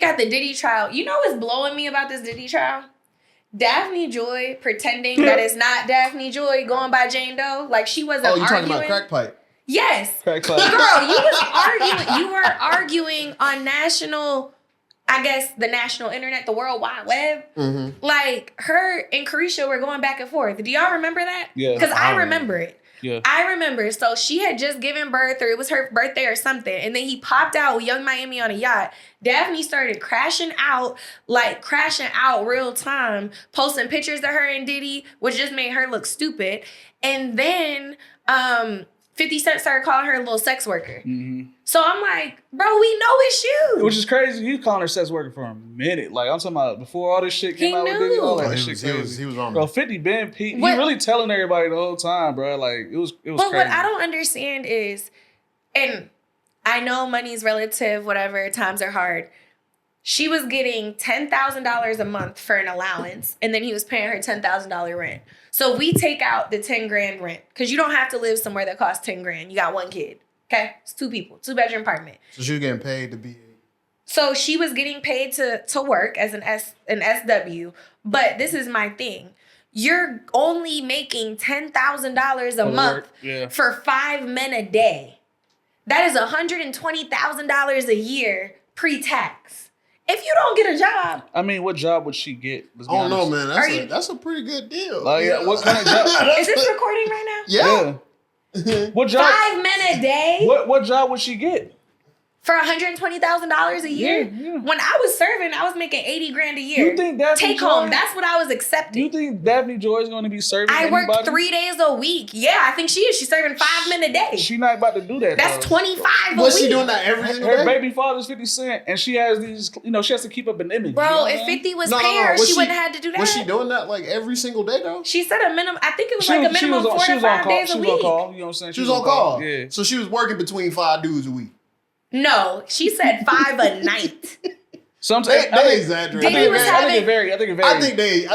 at the Diddy trial. You know what's blowing me about this Diddy trial? Daphne Joy pretending that it's not Daphne Joy going by Jane Doe. Like she wasn't arguing. Oh, you talking about crack pipe? Yes. Crack pipe. Girl, you were arguing on national, I guess the national internet, the World Wide Web. Mm-hmm. Like her and Carisha were going back and forth. Do y'all remember that? Yeah. Because I remember it. Yeah. I remember. So she had just given birth, or it was her birthday or something. And then he popped out with Young Miami on a yacht. Daphne started crashing out real time, posting pictures of her and Diddy, which just made her look stupid. And then 50 Cent started calling her a little sex worker. Mm-hmm. So I'm like, bro, we know it's you. Which is crazy. He was calling her sex worker for a minute. Like, I'm talking about before all this shit came out with Diddy, all that shit crazy. He was on bro, 50 been he really telling everybody the whole time, bro. Like, it was but crazy. What I don't understand is, and I know money's relative, whatever, times are hard. She was getting $10,000 a month for an allowance, and then he was paying her $10,000 rent. So we take out the 10 grand rent, because you don't have to live somewhere that costs 10 grand. You got one kid. Okay? It's 2 people, 2-bedroom apartment. So she was getting paid to be. So she was getting paid to work as an SW. But this is my thing. You're only making $10,000 a month for 5 men a day. That is $120,000 a year pre-tax. If you don't get a job. I mean, what job would she get? I don't know, man. That's a pretty good deal. Like, yeah, what kind of job? Is this recording right now? Yeah. What job? 5 men a day? What job would she get? For $120,000 a year? Yeah. When I was serving, I was making 80 grand a year. You think Daphne Take Joy, home. That's what I was accepting. You think Daphne Joy is going to be serving work anybody? 3 days a week. Yeah, I think she is. She's serving 5 men a day. She not about to do that. That's 25 a week. Was she doing that every single day? Her baby father's 50 Cent, and she has these, she has to keep up an image. Bro, if 50 was paying her, she wouldn't have had to do that. Was she doing that like every single day though? She said a minimum, I think it was like a minimum 4 to 5 days a week. She was on call, you know what I'm saying? She was on call. Yeah. So she was working between 5 dudes a week. No, she said 5 a night. Sometimes they exaggerate. I think it varies. I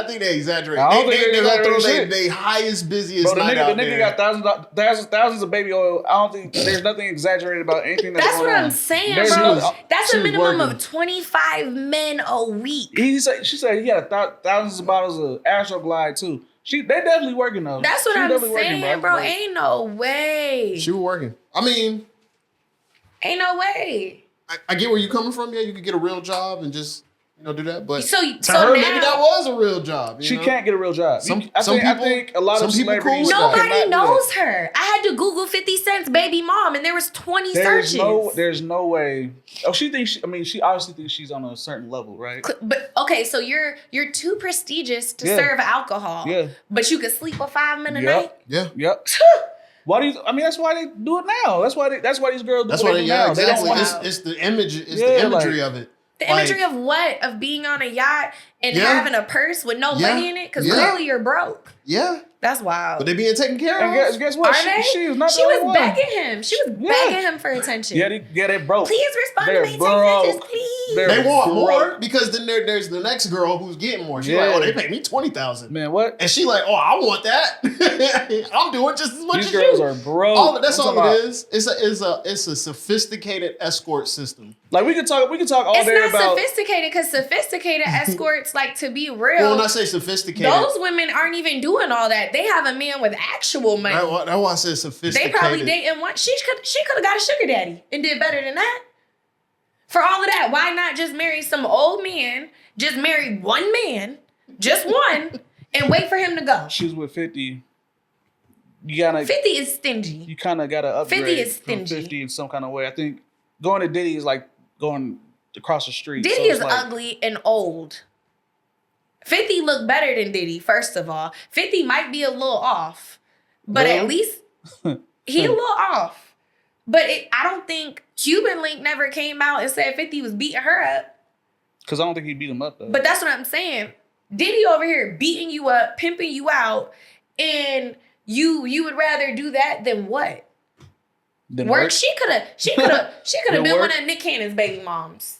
think they exaggerate. I don't think they go through shit. their highest, busiest Bro, night out the nigga there. got thousands of baby oil. I don't think there's nothing exaggerated about anything that's going on. That's what I'm saying, bro. That's a minimum of 25 men a week. She said he had thousands of bottles of Astroglide too. They definitely working though. That's what I'm saying, bro. Ain't no way. She was working. I mean, ain't no way. I get where you're coming from. Yeah, you could get a real job and just do that. But so to her, maybe that was a real job. She can't get a real job. I think a lot of celebrities. Nobody knows her. I had to Google 50 Cent's baby mom, and there was 20 searches. There's no way. Oh, she obviously thinks she's on a certain level, right? But okay, so you're too prestigious to serve alcohol. Yeah. But you could sleep with 5 men a night. Yeah. Yep. Why do you? I mean, that's why they do it now. That's why these girls do it now. Exactly. They don't want it's the image. It's the imagery of it. The imagery of what? Of being on a yacht and having a purse with no money in it? Because clearly you're broke. Yeah. That's wild. But they being taken care of. And guess what? She was not She was begging him. She was begging him for attention. Yeah, they broke. Please respond to me. Take pictures, please. They want more because then there's the next girl who's getting more. She's like, oh, they paid me $20,000. Man, what? And she like, oh, I want that. I'm doing just as much as you. These girls are broke. That's all it is. It's a sophisticated escort system. Like we could talk all day about. It's not sophisticated because sophisticated escorts, like to be real. Well, when I say sophisticated, those women aren't even doing all that. They have a man with actual money. That's why I said sophisticated. They probably dating one. She could have got a sugar daddy and did better than that. For all of that, why not just marry some old man? Just marry one man, just one, and wait for him to go. She was with 50. You gotta 50 is stingy. You kind of gotta upgrade 50 is stingy. From 50 in some kind of way. I think going to Diddy is like going across the street. Diddy is ugly and old. 50 look better than Diddy, first of all. 50 might be a little off, but at least he a little off. But I don't think Cuban Link never came out and said 50 was beating her up. Because I don't think he beat him up, though. But that's what I'm saying. Diddy over here beating you up, pimping you out, and you would rather do that than what? Than work? She could have been work? one of Nick Cannon's baby moms.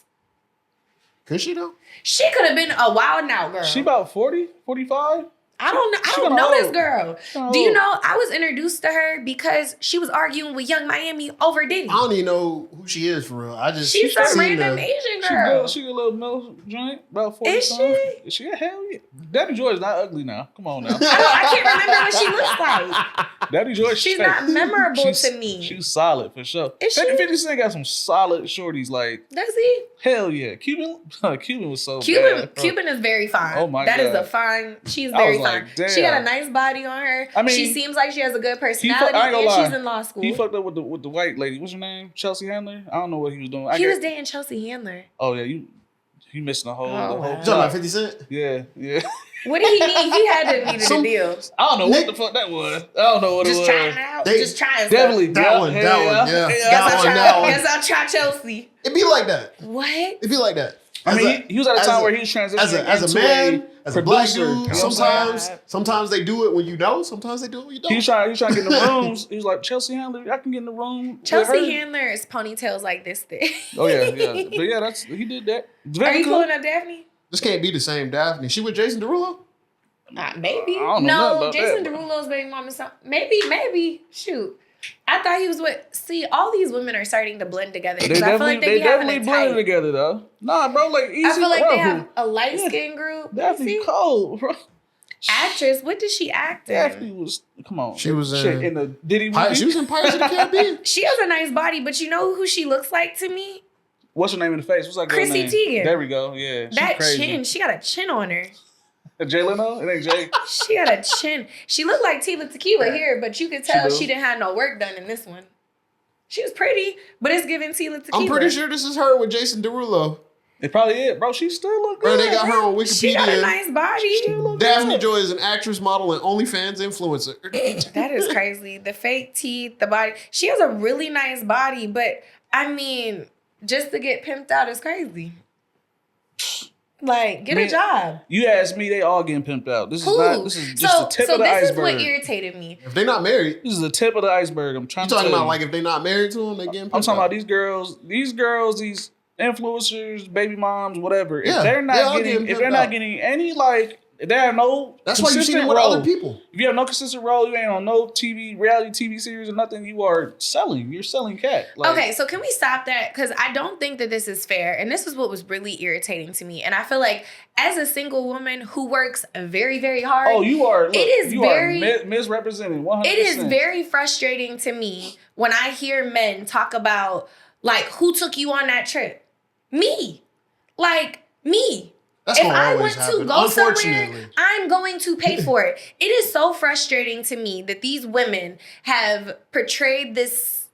Could she though? She could have been a wild and out girl. She about 40, 45? I don't know this girl. Do you know I was introduced to her because she was arguing with Young Miami over Diddy. I don't even know who she is for real. She's some random Asian girl. She a little middle joint, about 40 Is something. she? Is she? Hell yeah. Daphne Joy is not ugly now. Come on now. I can't remember what she looks like. Daphne Joy, she's not memorable to me. She's solid for sure. Is she? 50 Cent got some solid shorties. Like, does he? Hell yeah. Cuban was so bad. Cuban is very fine. Oh my God. That is a fine. She's very fine. Like, she got a nice body on her. I mean, she seems like she has a good personality, and she's in law school. He fucked up with the white lady. What's her name? Chelsea Handler. I don't know what he was doing. He was dating Chelsea Handler. Oh yeah, you missing the whole. You talking about 50 Cent? Yeah. What did he need? He had to need a deal. I don't know what the fuck that was. I don't know what it was. Just trying it out. Just trying definitely stuff. That one. Yeah. Guess I'll try Chelsea. It be like that. What? It be like that. I mean, he was at a time where he was transitioning as a man, as a black dude. Sometimes they do it when you know. Sometimes they do it when you don't. He's trying to get in the rooms. He was like, Chelsea Handler, I can get in the room. Chelsea Handler's ponytails like this thick. Oh yeah. But yeah, he did that. Are you pulling up Daphne? This can't be the same Daphne. She with Jason Derulo? Maybe. I don't know no, Jason Derulo's baby mama. Maybe. Shoot. I thought he was with. See, all these women are starting to blend together. I feel like they definitely blend together though. Nah, bro, like easy. I feel like they have a light skin group. Daphne cold, bro. Actress, what did she act in? Daphne was. Come on, she was in the Diddy movie. She was in Pirates of the Caribbean. She has a nice body, but you know who she looks like to me? What's her name in the face? What's that girl Chrissy name? Teigen. There we go. Yeah, that chin. She got a chin on her. Jay Leno? It ain't Jay. She got a chin. She looked like Tila Tequila here, but you could tell she didn't have no work done in this one. She was pretty, but it's giving Tila Tequila. I'm pretty sure this is her with Jason Derulo. It probably is. Bro, she still look good. Bro, they got her on Wikipedia. She got a nice body. Daphne Joy is an actress, model, and OnlyFans influencer. That is crazy. The fake teeth, the body. She has a really nice body, but I mean, just to get pimped out is crazy. Like, get a job. You asked me, they all getting pimped out. This is just the tip of the iceberg. This is what irritated me. If they're not married. This is the tip of the iceberg. I'm trying to tell you. You talking about like if they're not married to them, they getting pimped out? I'm talking about these girls, these influencers, baby moms, whatever. If they're not getting any like, if they have no that's why you see them with other people. If you have no consistent role, you ain't on no reality TV series or nothing, you are selling. You're selling cat. Like, okay, so can we stop that? Because I don't think that this is fair. And this is what was really irritating to me. And I feel like as a single woman who works very, very hard. Oh, you are. Look, you are misrepresented. 100%. It is very frustrating to me when I hear men talk about, like, who took you on that trip? Me. Like, me. That's if I want happen. to go somewhere, I'm going to pay for it. It is so frustrating to me that these women have portrayed this.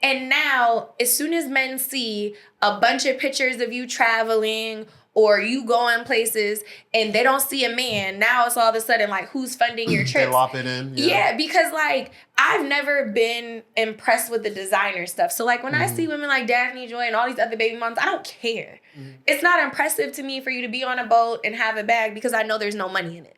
And now, as soon as men see a bunch of pictures of you traveling or you going places and they don't see a man, now it's all of a sudden like, who's funding your trips? They lop it in. Yeah, because like, I've never been impressed with the designer stuff. So like when I see women like Daphne Joy and all these other baby moms, I don't care. It's not impressive to me for you to be on a boat and have a bag because I know there's no money in it.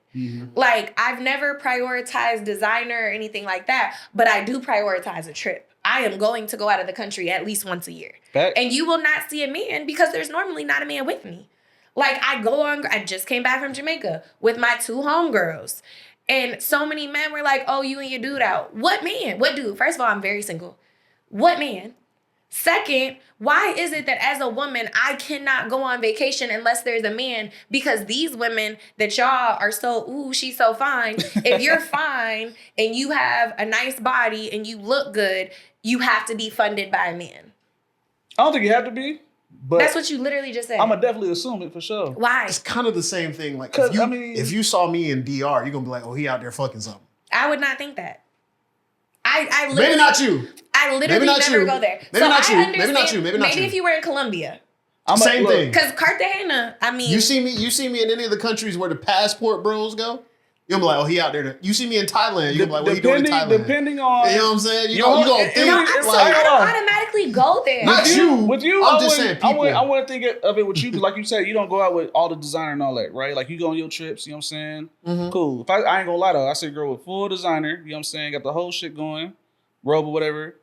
Like, I've never prioritized designer or anything like that, but I do prioritize a trip. I am going to go out of the country at least once a year. And you will not see a man because there's normally not a man with me. Like, I just came back from Jamaica with my 2 homegirls. And so many men were like, oh, you and your dude out. What man? What dude? First of all, I'm very single. What man? Second, why is it that as a woman, I cannot go on vacation unless there's a man? Because these women that y'all are so, ooh, she's so fine. If you're fine and you have a nice body and you look good, you have to be funded by a man. I don't think you have to be. But that's what you literally just said. I'm going to definitely assume it for sure. Why? It's kind of the same thing. Like, if you saw me in DR, you're going to be like, oh, he out there fucking something. I would not think that. I literally, maybe not you. I literally never go there. Maybe not you. Maybe not you. Maybe not you. Maybe if you were in Colombia. Same thing. Because Cartagena, I mean. You see me in any of the countries where the passport bros go? You're gonna be like, oh, he out there. You see me in Thailand, you're gonna be like, what are you doing in Thailand? Depending on... You know what I'm saying? You gonna think I don't automatically go there. Not you. With you, I'm just saying people. I want to think of it with you, because like you said, you don't go out with all the designer and all that, right? Like, you go on your trips, you know what I'm saying? Cool. If I ain't gonna lie though, I see a girl with full designer, you know what I'm saying? Got the whole shit going, robe or whatever.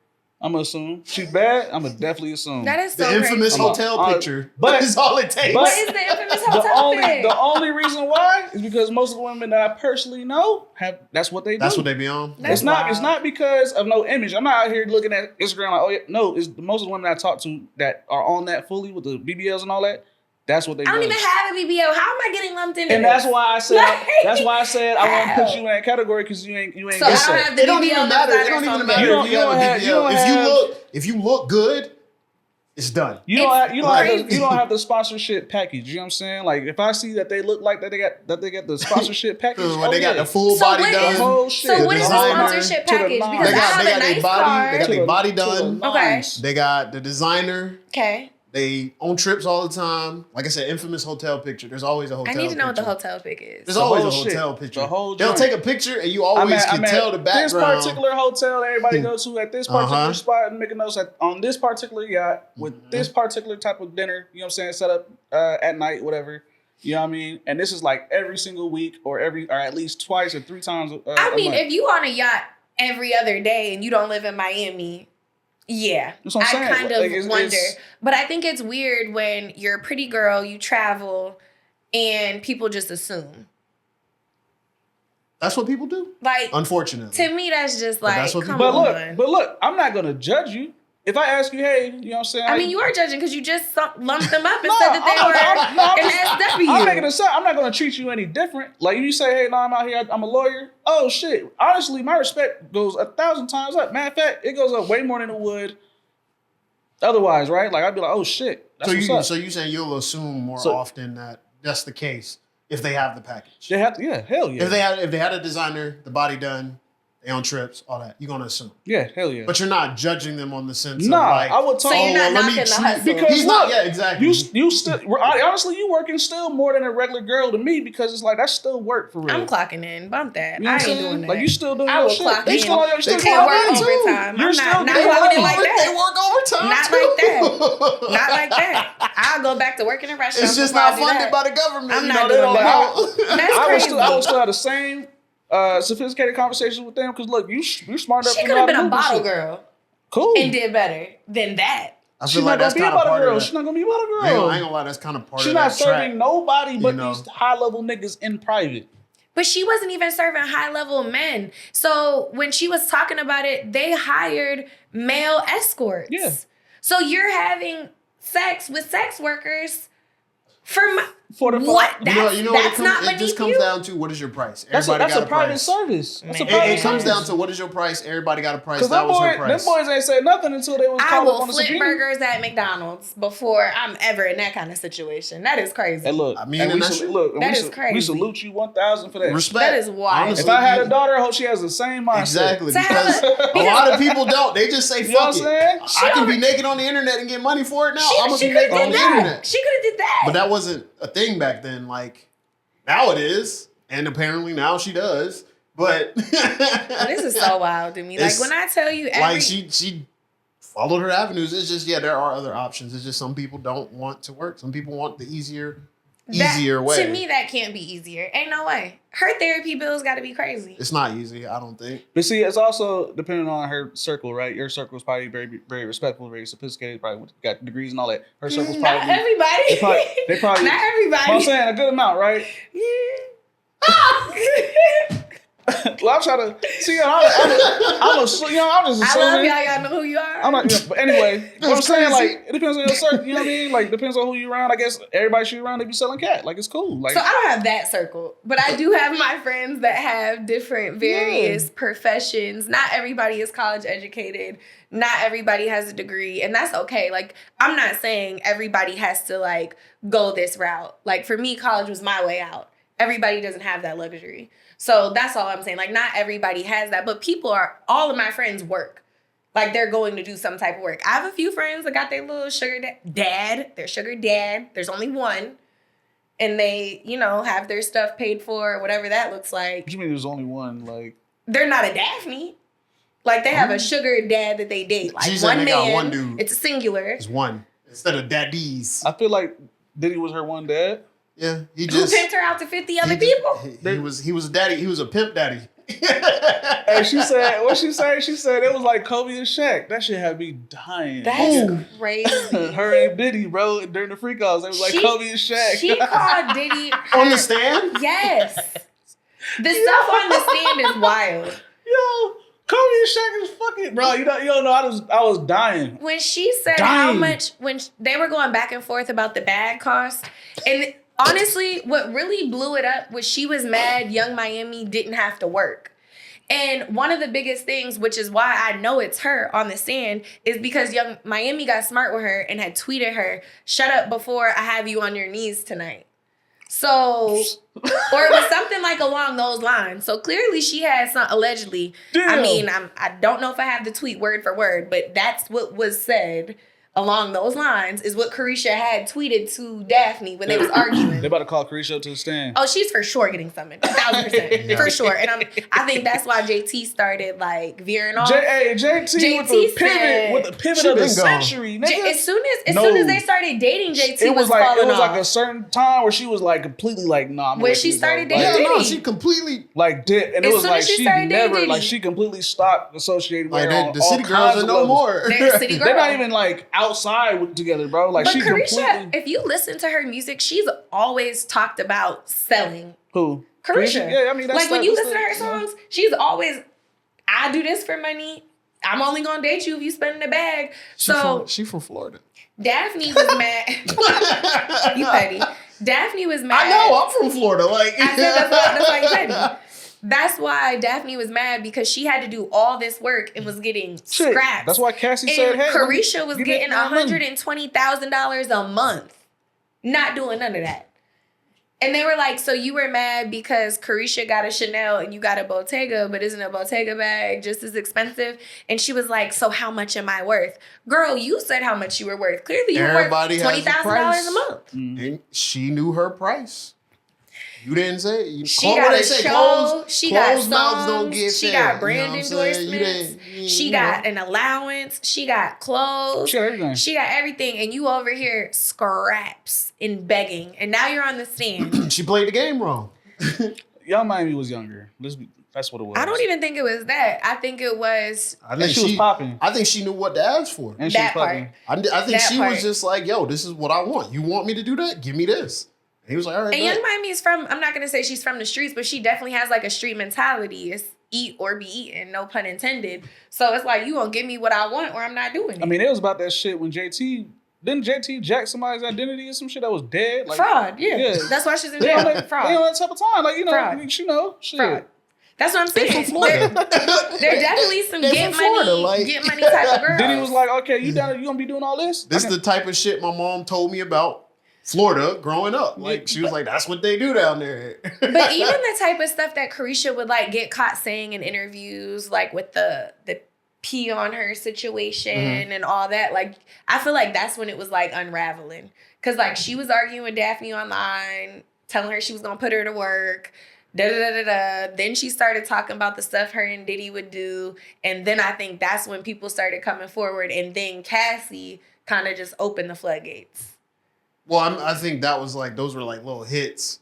I'm gonna assume she's bad. I'm gonna definitely assume That is so the infamous crazy. hotel picture. but That is all it takes. What is the infamous hotel pic? The only reason why is because most of the women that I personally know that's what they do. That's what they be on. It's not because of no image. I'm not out here looking at Instagram like, oh yeah, no. It's most of the women I talk to that are on that fully with the BBLs and all that. That's what they do. I don't even have a BBL. How am I getting lumped into and this? that's why I said I want to put you in that category because you ain't So get I don't set. have the It don't BBL even matter. It don't even matter if you have a BBL. If you look good, it's done. You don't have the sponsorship package. You know what I'm saying? Like if I see that they look like that they got the sponsorship package. They got the full body done. The whole shit. So what is the sponsorship package? Because I have a nice car. They got their body done. Okay. They got the designer. Okay. They own trips all the time. Like I said, infamous hotel picture. There's always a hotel picture. I need to know what the hotel pic is. There's always a hotel picture. They'll joint. take a picture and you always can tell the background. This particular hotel that everybody goes to at this particular spot and making notes on this particular yacht with this particular type of dinner, you know what I'm saying, set up at night, whatever. You know what I mean? And this is like every single week or at least twice or 3 times I mean, a month. if you on a yacht every other day and you don't live in Miami, yeah, That's what I'm saying. I kind of Like, wonder. But I think it's weird when you're a pretty girl, you travel, and people just assume. That's what people do. Like, unfortunately. To me, that's just like, that's what come but on. look, I'm not going to judge you. If I ask you, hey, you know what I'm saying? I mean, you are judging because you just lumped them up and said that they were an SW. I'm making a set. I'm not going to treat you any different. Like, if you say, hey, no, I'm out here, I'm a lawyer. Oh, shit. Honestly, my respect goes 1,000 times up. Matter of fact, it goes up way more than it would otherwise, right? Like, I'd be like, oh, shit. That's so you saying you'll assume more often that that's the case if they have the package? They have to, yeah, hell yeah. If they had a designer, the body done, they on trips, all that, you're gonna assume. Yeah, hell yeah. But you're not judging them on the sense of I would talk. So you're not knocking the hustle. Because he's not. Yeah, exactly. You still honestly, you working still more than a regular girl to me because it's like that's still work for real. I'm clocking in. Bump that. You know I what ain't I'm doing that. Like you still doing I your will shit. clock in. They still Can't work overtime. You're I'm not clocking in like that. They work overtime. Not too. like that. Not like that. I'll go back to work in a restaurant. It's just not funded by the government. I'm you not know, they doing don't that. know. That's crazy. I would still have the same sophisticated conversations with them because look, you smart enough. She could have been a bottle girl. Cool. And did better than that. I She's feel like not that's gonna be a kind of bottle part girl. of She's that. not gonna be a bottle girl. I ain't gonna lie, that's kind of part She's of that. not serving nobody but know. these high level niggas in private. But she wasn't even serving high level men. So when she was talking about it, they hired male escorts. Yeah. So you're having sex with sex workers for the what? That's not beneath it just comes down to what is your price. That's Everybody got a private price. service. That's a Man. private It comes service. down to what is your price. Everybody got a price. Because That was her price. them boys ain't said nothing until they was I called up will on the flip subpoena. burgers at McDonald's before I'm ever in that kind of situation. That is crazy. Hey, look, I mean, and and we that's- look, and that we is crazy. We salute you 1,000 for that. Respect. That is wild. Honestly, If I had a daughter, I hope she has the same mindset. Exactly. To have Because a lot of people don't. They just say, You know what fuck I'm it. saying? I can be naked on the internet and get money for it now. I'm going to she be could naked have on did the that. internet. She could have did that. But that wasn't a thing back then. Like, now it is. And apparently now she does. But This is so wild to me. Like when I tell you like she followed her avenues. It's just, there are other options. It's just some people don't want to work. Some people want the easier way. To me, that can't be easier. Ain't no way. Her therapy bills got to be crazy. It's not easy, I don't think. But see, it's also depending on her circle, right? Your circle is probably very, very respectful, very sophisticated, probably got degrees and all that. Her circle's probably Not everybody. They probably Not everybody. Well, I'm saying a good amount, right? Yeah. Well, I'm trying to see. I'm just assuming. I love y'all. Y'all know who you are. I'm not, but anyway, what I'm That's saying, crazy. like, it depends on your circle. You know what I mean? Like, depends on who you around. I guess everybody she around, they be selling cat. Like, it's cool. Like, So I don't have that circle, but I do have my friends that have different various professions. Not everybody is college educated. Not everybody has a degree, and that's okay. Like, I'm not saying everybody has to like go this route. Like for me, college was my way out. Everybody doesn't have that luxury. So that's all I'm saying. Like, not everybody has that, but all of my friends work. Like, they're going to do some type of work. I have a few friends that got their little sugar dad. Their sugar dad. There's only one. And they, have their stuff paid for, whatever that looks like. what do you mean there's only one? Like, They're not a Daphne. Like, they have a sugar dad that they date. Like, She said one they man. got one dude. It's a singular. It's one. Instead of daddies. I feel like Diddy was her one dad. Yeah. He Who just pimped her out to 50 other people? He was a daddy. He was a pimp daddy. And she said, what she said? She said it was like Kobe and Shaq. That shit had me dying. That's crazy. Her and Diddy, bro, during the free calls, it was like Kobe and Shaq. She called Diddy on the stand. Yes, the stuff on the stand is wild. Yo, Kobe and Shaq is fucking, bro. You don't know. I was dying when she said how much when they were going back and forth about the bag cost, and honestly, what really blew it up was she was mad Young Miami didn't have to work. And one of the biggest things, which is why I know it's her on the stand, is because Young Miami got smart with her and had tweeted her, "Shut up before I have you on your knees tonight." So, or it was something like along those lines. So clearly she had some, allegedly. Damn. I mean, I don't know if I have the tweet word for word, but that's what was said along those lines is what Carisha had tweeted to Daphne when they was arguing. They about to call Carisha to the stand. Oh, she's for sure getting summoned. 1,000%. Yeah. For sure. And I think that's why JT started like veering off. JT with the pivot of the century. Nigga. As soon as they started dating, JT it was falling off. Like a certain time where she was like completely like, nah. When she started dating Diddy. No, she completely like did, and it was like she never like she completely stopped associating with her. The city girls are no more. They're not even like outside together, bro. Like, but she Carisha, if you listen to her music, she's always talked about selling. Who? Carisha. Yeah, I mean, that's like when you listen to her songs, she's always, I do this for money. I'm only gonna date you if you spend in the bag. She from Florida. Daphne was mad. You petty. Daphne was mad. I know. I'm from Florida. Like I said, that's why you petty. That's why Daphne was mad because she had to do all this work and was getting scraps. That's why Cassie said, "Hey, Carisha was getting $120,000 a month, not doing none of that." And they were like, "So you were mad because Carisha got a Chanel and you got a Bottega, but isn't a Bottega bag just as expensive?" And she was like, "So how much am I worth, girl? You said how much you were worth. Clearly, you were worth $20,000 a month." And she knew her price. You didn't say it. She got a show. She got songs. Mouths don't get she fed, got brand endorsements. She got an allowance. She got clothes. She got everything. She got everything. And you over here scraps and begging. And now you're on the stand. She played the game wrong. Young Miami was younger. That's what it was. I don't even think it was that. I think it was. I think she was popping. I think she knew what to ask for. And that part. I think she was just like, yo, this is what I want. You want me to do that? Give me this. He was like, all right. And Young Miami is from, I'm not going to say she's from the streets, but she definitely has like a street mentality. It's eat or be eaten, no pun intended. So it's like, you going to give me what I want or I'm not doing it. I mean, it was about that shit when didn't JT jack somebody's identity or some shit that was dead? Like, fraud, yeah. That's why she's in jail. Fraud. They on that type of time. Like, fraud. Shit. Fraud. That's what I'm saying. They're definitely some get money type of girls. Diddy was like, okay, you going to be doing all this? This is the type of shit my mom told me about Florida growing up. Like, she was like, that's what they do down there. But even the type of stuff that Carisha would like get caught saying in interviews, like with the pee on her situation and all that, like, I feel like that's when it was like unraveling. Cause like she was arguing with Daphne online, telling her she was gonna put her to work. Then she started talking about the stuff her and Diddy would do. And then I think that's when people started coming forward. And then Cassie kind of just opened the floodgates. Well, I think that was like, those were like little hits.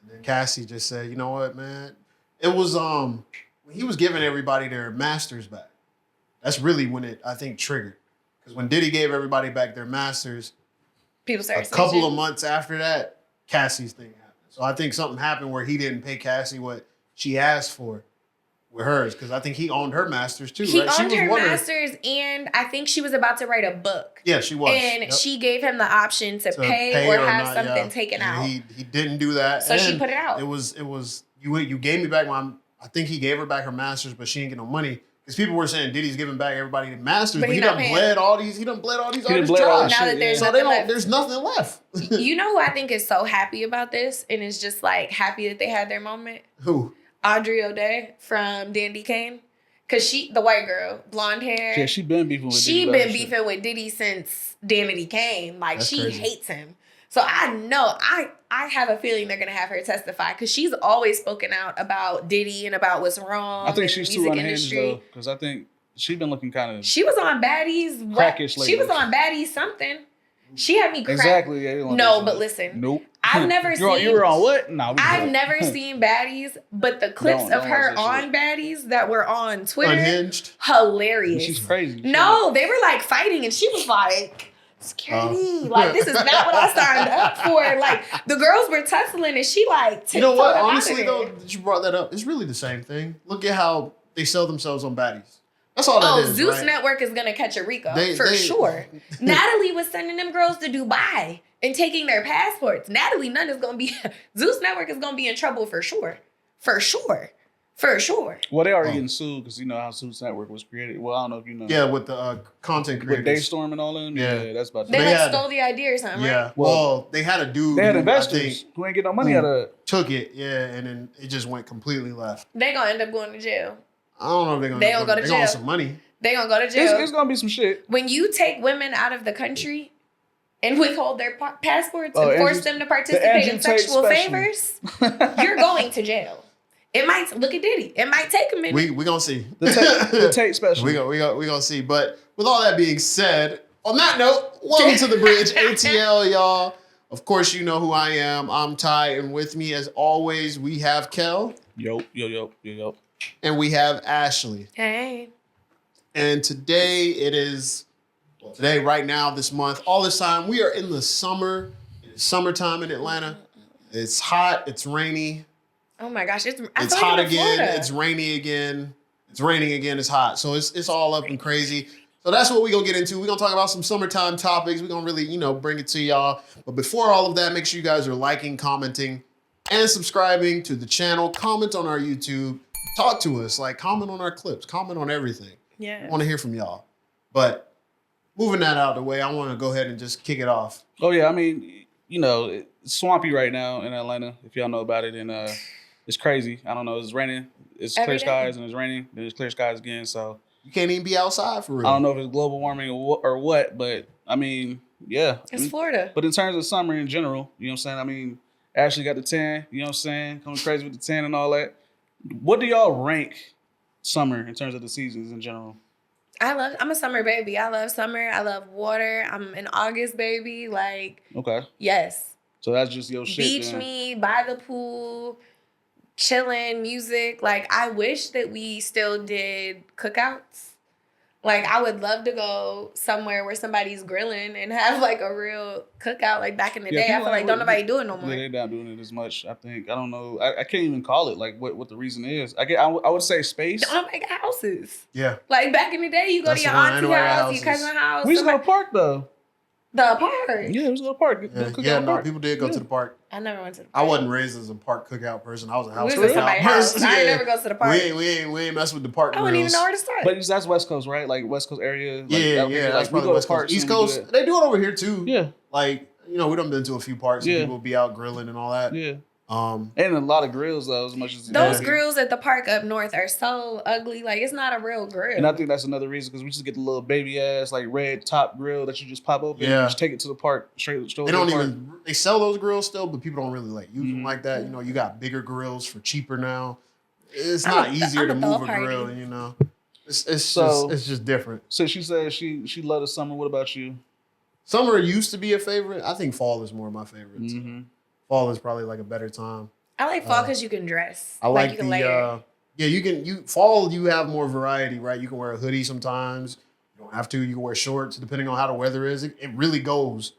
And then Cassie just said, you know what, man? It was, when he was giving everybody their masters back. That's really when it, I think, triggered. Because when Diddy gave everybody back their masters, people started a couple of months after that, Cassie's thing happened. So I think something happened where he didn't pay Cassie what she asked for with hers. Because I think he owned her masters too, he right? Owned her masters, and I think she was about to write a book. Yeah, she was. And she gave him the option to pay or have something taken out. He didn't do that. So she put it out. It was you gave me back I think he gave her back her masters, but she didn't get no money. Because people were saying Diddy's giving back everybody the masters, but he done bled all these artists dry. Now that There's nothing left. You know who I think is so happy about this and is just like happy that they had their moment? Who? Audrey O'Day from Dandy Kane. Cause the white girl, blonde hair. Yeah, she been beefing with Diddy. She been beefing with Diddy since Dandy Kane. Like, that's she crazy. Hates him. So I know, I have a feeling they're gonna have her testify because she's always spoken out about Diddy and about what's wrong. I think she's too unhinged though, because I think she's been looking kind of. She was on Baddies. Crackish lately. She was on Baddies something. She had me crack. Exactly. Yeah, no, but listen. Nope. I've never seen. You were on what? No, I've never seen Baddies, but the clips of her on Baddies that were on Twitter, Unhinged, hilarious. She's crazy. No, they were like fighting, and she was like, "Security, like this is not what I signed up for." Like the girls were tussling, and she like, you know what? Honestly, though, that you brought that up, it's really the same thing. Look at how they sell themselves on Baddies. That's all that is. Zeus right? Network is gonna catch a Rico for sure. Natalie was sending them girls to Dubai and taking their passports. Natalie Nunn is gonna be Zeus Network is gonna be in trouble for sure. For sure. For sure. Well, they already getting sued because you know how Zeus Network was created. Well, I don't know if you know. Yeah, with the content creators. With Daystorm and all of them. Yeah, that's about. They like stole the idea or something. Yeah. Right? Well, they had a dude. They had investors who ain't get no money out of it. Took it, yeah, and then it just went completely left. They gonna end up going to jail. I don't know if they're gonna. They don't go to jail. They want some money. They gonna go to jail. It's gonna be some shit. When you take women out of the country and withhold their passports and force them to participate in sexual favors, you're going to jail. It might look at Diddy. It might take a minute. We gonna see. The tape special. We gonna see. But with all that being said, on that note, welcome to the Bridge ATL, y'all. Of course, you know who I am. I'm Ty, and with me, as always, we have Kell. Yo. And we have Ashley. Hey. And today it is, today, right now, this month, all this time, we are in the summer. It's summertime in Atlanta. It's hot. It's rainy. Oh my gosh. It's hot again. It's rainy again. It's raining again. It's hot. So it's all up and crazy. So that's what we're going to get into. We're going to talk about some summertime topics. We're going to really, bring it to y'all. But before all of that, make sure you guys are liking, commenting, and subscribing to the channel. Comment on our YouTube. Talk to us. Like, comment on our clips. Comment on everything. Yeah. I want to hear from y'all. But moving that out of the way, I want to go ahead and just kick it off. Oh, yeah. I mean, it's swampy right now in Atlanta, if y'all know about it. And it's crazy. I don't know. It's raining. It's clear skies and it's raining. Then it's clear skies again. So you can't even be outside for real. I don't know if it's global warming or what, but I mean, yeah. It's Florida. But in terms of summer in general, you know what I'm saying? I mean, Ashley got the tan, you know what I'm saying? Coming crazy with the tan and all that. What do y'all rank summer in terms of the seasons in general? I'm a summer baby. I love summer. I love water. I'm an August baby. Like, okay. Yes. So that's just your shit. Beach me, by the pool, chilling, music. Like, I wish that we still did cookouts. Like, I would love to go somewhere where somebody's grilling and have, like, a real cookout. Like, back in the day, I feel like don't nobody do it no more. Yeah, they're not doing it as much, I think. I don't know. I can't even call it, like, what the reason is. I would say space. Don't nobody got houses. Yeah. Like, back in the day, you go to your auntie house, your cousin house. We used to go to the park, though. The park? Yeah, we used to go to the park. People did go to the park. I never went to the park. I wasn't raised as a park cookout person. I was a house cookout person. I never go to the park. We ain't mess with the park I wouldn't even know where to start. But that's West Coast, right? Like West Coast area. Like, that's probably West Coast. East Coast, they do it over here too. Yeah. Like, we done been to a few parks and people be out grilling and all that. Yeah. And a lot of grills though, as much as those grills at the park up north are so ugly. Like, it's not a real grill. And I think that's another reason because we just get the little baby ass like red top grill that you just pop open and just take it to the park straight. They sell those grills still, but people don't really like use them like that. You got bigger grills for cheaper now. It's not easier to move a grill, It's just different. So she said she loved the summer. What about you? Summer used to be a favorite. I think fall is more of my favorites. Mm-hmm. Fall is probably like a better time. I like fall because you can dress. I like you can layer. Fall you have more variety, right? You can wear a hoodie sometimes. You don't have to. You can wear shorts depending on how the weather is. It really goes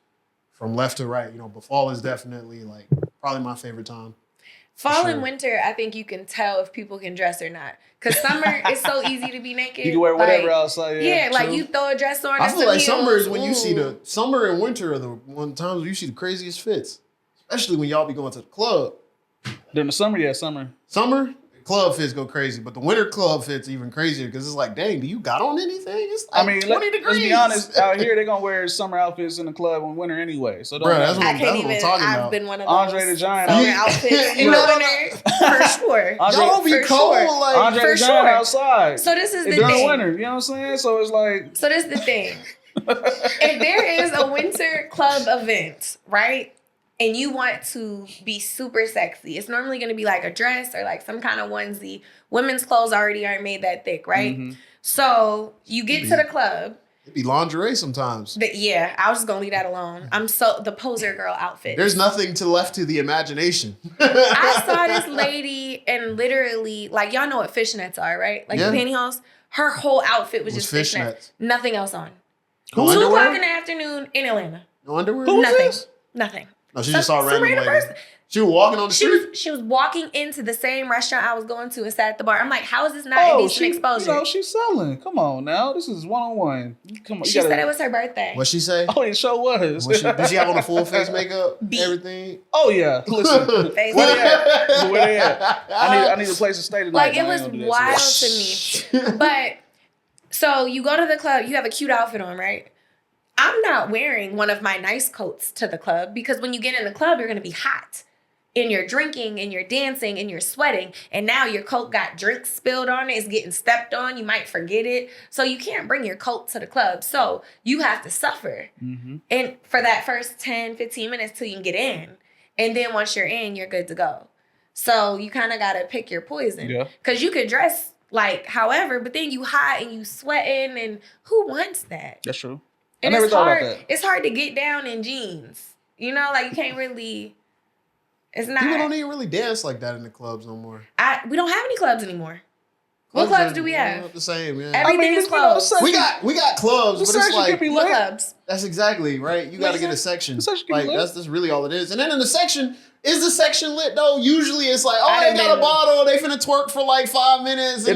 from left to right, but fall is definitely like probably my favorite time. Fall and winter, I think you can tell if people can dress or not. Because summer, it's so easy to be naked. You can wear whatever outside. Yeah, like you throw a dress on. I feel like summer is when you see summer and winter are the times when you see the craziest fits. Especially when y'all be going to the club. During the summer, yeah, summer. Summer, club fits go crazy, but the winter club fits even crazier because it's like, dang, do you got on anything? It's like 20 degrees. Let's be honest, out here they're gonna wear summer outfits in the club in winter anyway. So that's what I'm talking about. I've been one of those Andre the Giant summer outfits in the winter for sure. Y'all don't be cold like Andre the Giant outside. So this is the during thing. Winter, you know what I'm saying? So it's like. So this is the thing. If there is a winter club event, right? And you want to be super sexy, it's normally going to be like a dress or like some kind of onesie. Women's clothes already aren't made that thick, right? Mm-hmm. So you get to the club It'd be lingerie sometimes. Yeah, I was just gonna leave that alone. The poser girl outfit. There's nothing left to the imagination. I saw this lady and literally, like, y'all know what fishnets are, right? Like the pantyhose. Her whole outfit was just fishnets. Nothing else on. 2 o'clock in the afternoon in Atlanta. No underwear? Nothing. No, she just saw a random lady. She was walking on the street? She was walking into the same restaurant I was going to and sat at the bar. I'm like, how is this not indecent exposure? You know, she's selling. Come on now. This is one-on-one. Come on. She said it was her birthday. What'd she say? Oh, it sure was. Did she have on a full face makeup? Everything? Oh, yeah. Listen. Where they at? I need a place to stay tonight. Like, it was wild to me. But, so you go to the club, you have a cute outfit on, right? I'm not wearing one of my nice coats to the club because when you get in the club, you're going to be hot. And you're drinking and you're dancing and you're sweating. And now your coat got drinks spilled on it. It's getting stepped on. You might forget it. So you can't bring your coat to the club. So you have to suffer. Mm-hmm. And for that first 10, 15 minutes till you can get in. And then once you're in, you're good to go. So you kind of got to pick your poison. Yeah. Because you could dress like however, but then you hot and you sweating. And who wants that? That's true. And I never thought about that. It's hard to get down in jeans. You know, like you can't really... It's not. People don't even really dance like that in the clubs no more. We don't have any clubs anymore. What clubs do we have? The same, yeah. Everything is closed. We got clubs, but it's like what clubs? That's exactly right. You got to get a section. Like that's really all it is. And then in the section, is the section lit though? Usually it's like, they got a bottle, they finna twerk for like 5 minutes. It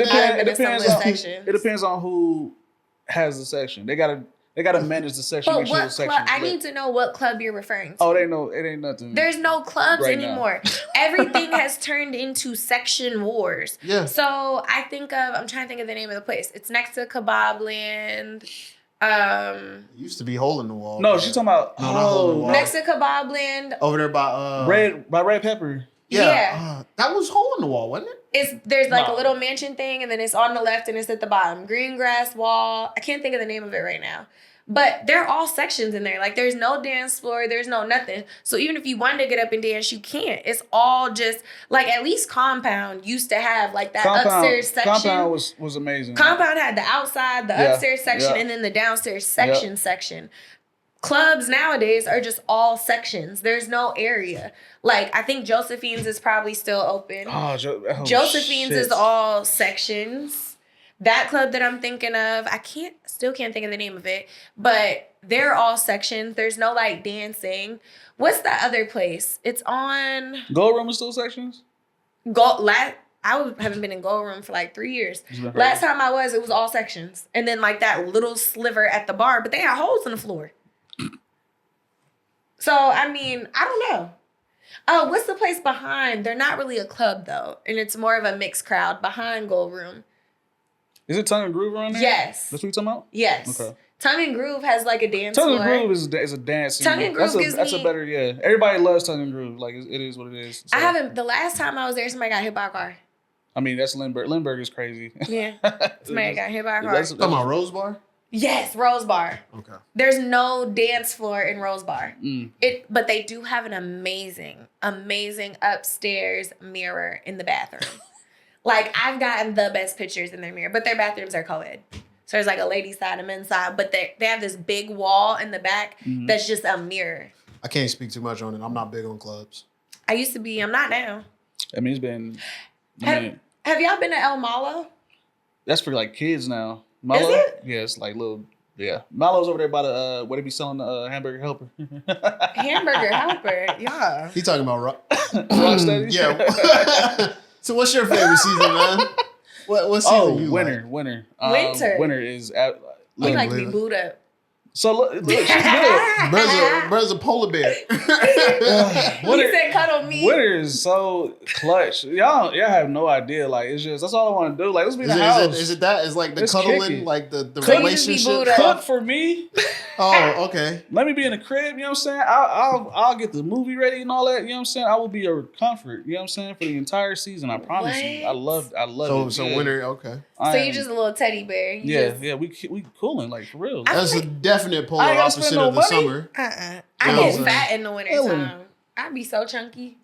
depends on who has the section. They gotta manage the section. But what club? I need to know what club you're referring to. Oh, it ain't nothing. There's no clubs anymore. Everything has turned into section wars. Yeah. So I'm trying to think of the name of the place. It's next to Kebab Land. It used to be Hole in the Wall. No, she's talking about not Hole in the Wall. Next to Kebab Land. Over there by Red Pepper. Yeah. That was Hole in the Wall, wasn't it? There's like a little mansion thing, and then it's on the left, and it's at the bottom. Green grass wall. I can't think of the name of it right now. But they're all sections in there. Like, there's no dance floor. There's no nothing. So even if you wanted to get up and dance, you can't. It's all just, like, at least Compound used to have, like, that upstairs section. Compound was amazing. Compound had the outside, the upstairs section, and then the downstairs section. Clubs nowadays are just all sections. There's no area. Like, I think Josephine's is probably still open. Josephine's is all sections. That club that I'm thinking of, still can't think of the name of it, but they're all sections. There's no like dancing. What's that other place? It's on Gold Room is still sections? I haven't been in Gold Room for like 3 years. Last time I was, it was all sections. And then like that little sliver at the bar, but they had holes in the floor. So, I mean, I don't know. Oh, what's the place behind? They're not really a club though. And it's more of a mixed crowd behind Gold Room. Is it Tongue and Groove around there? Yes. That's what you're talking about? Yes. Okay. Tongue and Groove has like a dance floor. Tongue and Groove is a dance. Tongue and Groove that's a better, yeah. Everybody loves Tongue and Groove. Like, it is what it is. So. The last time I was there, somebody got hit by a car. I mean, that's Lindbergh. Lindbergh is crazy. Yeah. Somebody got hit by a car. Talking about Rose Bar? Yes, Rose Bar. Okay. There's no dance floor in Rose Bar. But they do have an amazing upstairs mirror in the bathroom. Like, I've gotten the best pictures in their mirror, but their bathrooms are co-ed. So there's like a ladies' side and men's side, but they have this big wall in the back that's just a mirror. I can't speak too much on it. I'm not big on clubs. I used to be. I'm not now. I mean, it's been... Have y'all been to El Malo? That's for like kids now. Malo? Is it? Yeah, it's like little... Yeah. Malo's over there by the... where they be selling the hamburger helper. Hamburger helper? Yeah. He talking about... Rocksteady? Yeah. So what's your favorite season, man? What season you winter, like? Winter. Winter is... we like to be booed up. So look, she's good. Brother's a polar bear. He said cuddle me. Winter is so clutch. Y'all have no idea. Like, it's just, that's all I want to do. Like, let's be in the house. Is it that? Is like the cuddling, kicking. Like the relationship? Cook for me. Oh, okay. Let me be in the crib, you know what I'm saying? I'll get the movie ready and all that, you know what I'm saying? I will be your comfort, you know what I'm saying? For the entire season, I promise you. I love it. So winter, okay. So you're just a little teddy bear. Yeah, we cooling, like, for real. That's a definite polar opposite of the summer. I get fat in the winter time. I'd be so chunky.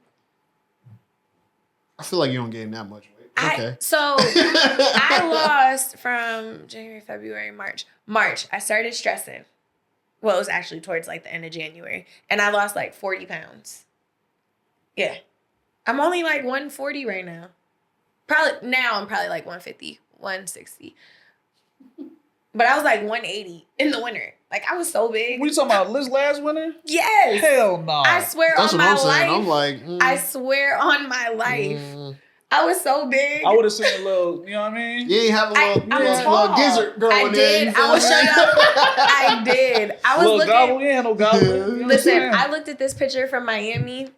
I feel like you don't gain that much weight. I lost from January, February, March. I started stressing. Well, it was actually towards like the end of January. And I lost like 40 pounds. Yeah. I'm only like 140 right now. I'm probably like 150, 160. But I was like 180 in the winter. Like I was so big. We talking about this last winter? Yes. Hell no. I swear That's on what my I'm saying. life. I'm like, I swear on my life. I was so big. I would have seen a little, you know what I mean? you ain't have a little tall. gizzard growing I did. there. I was shut up. I did. I was little looking. Gobble, you ain't no gobble. You know Listen, I looked at this picture from Miami.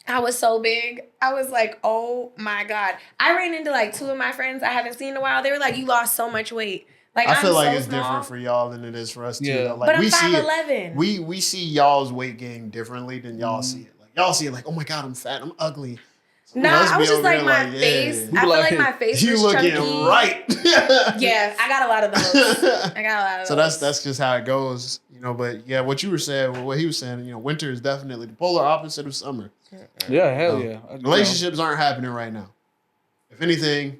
I was so big. I was like, oh my God. I ran into like two of my friends I haven't seen in a while. They were like, you lost so much weight. Like I feel like so it's small. different for y'all than it is for us too. Yeah. Though. Like But I'm we see 5'11". it. We see y'all's weight gain differently than y'all see it. Like y'all see it like, oh my God, I'm fat, I'm ugly. No, I was just like my face. I feel like my face you was looking chunky. right. Yeah, I got a lot of those. So that's just how it goes, you know. But yeah, what you were saying, what he was saying, you know, winter is definitely the polar opposite of summer. Yeah, hell yeah. Relationships aren't happening right now. If anything,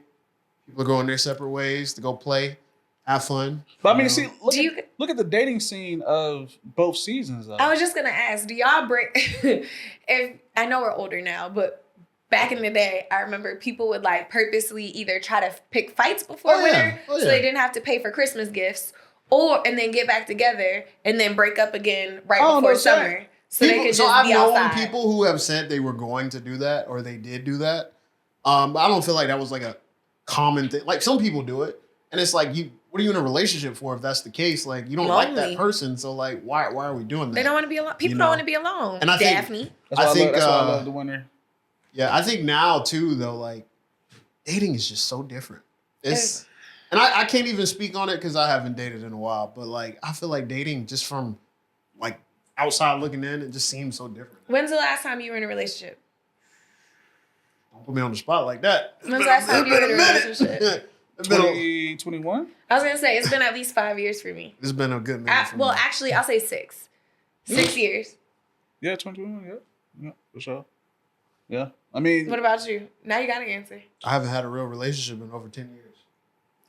people are going their separate ways to go play, have fun. But I mean, see, look at the dating scene of both seasons. Though. I was just gonna ask, do y'all break? If I know we're older now, but back in the day, I remember people would like purposely either try to pick fights before winter, so they didn't have to pay for Christmas gifts, and then get back together and then break up again before summer. So they could just I've be known outside. people who have said they were going to do that or they did do that. I don't feel like that was like a common thing. Like some people do it, and it's like what are you in a relationship for if that's the case? Like you don't like that person, so like why are we doing that? They don't want to be alone. People don't want to be alone. And I Daphne. think that's why I love the winter. Yeah, I think now too though, like dating is just so different. And I can't even speak on it because I haven't dated in a while. But like I feel like dating just from like outside looking in, it just seems so different. When's the last time you were in a relationship? Don't put me on the spot like that. When's the last time you were in a relationship? 2021? I was gonna say it's been at least 5 years for me. It's been a good minute. Actually, I'll say 6. 6 years. Yeah, 2021. Yeah, for sure. Yeah, I mean, what about you? Now you got an answer. I haven't had a real relationship in over 10 years.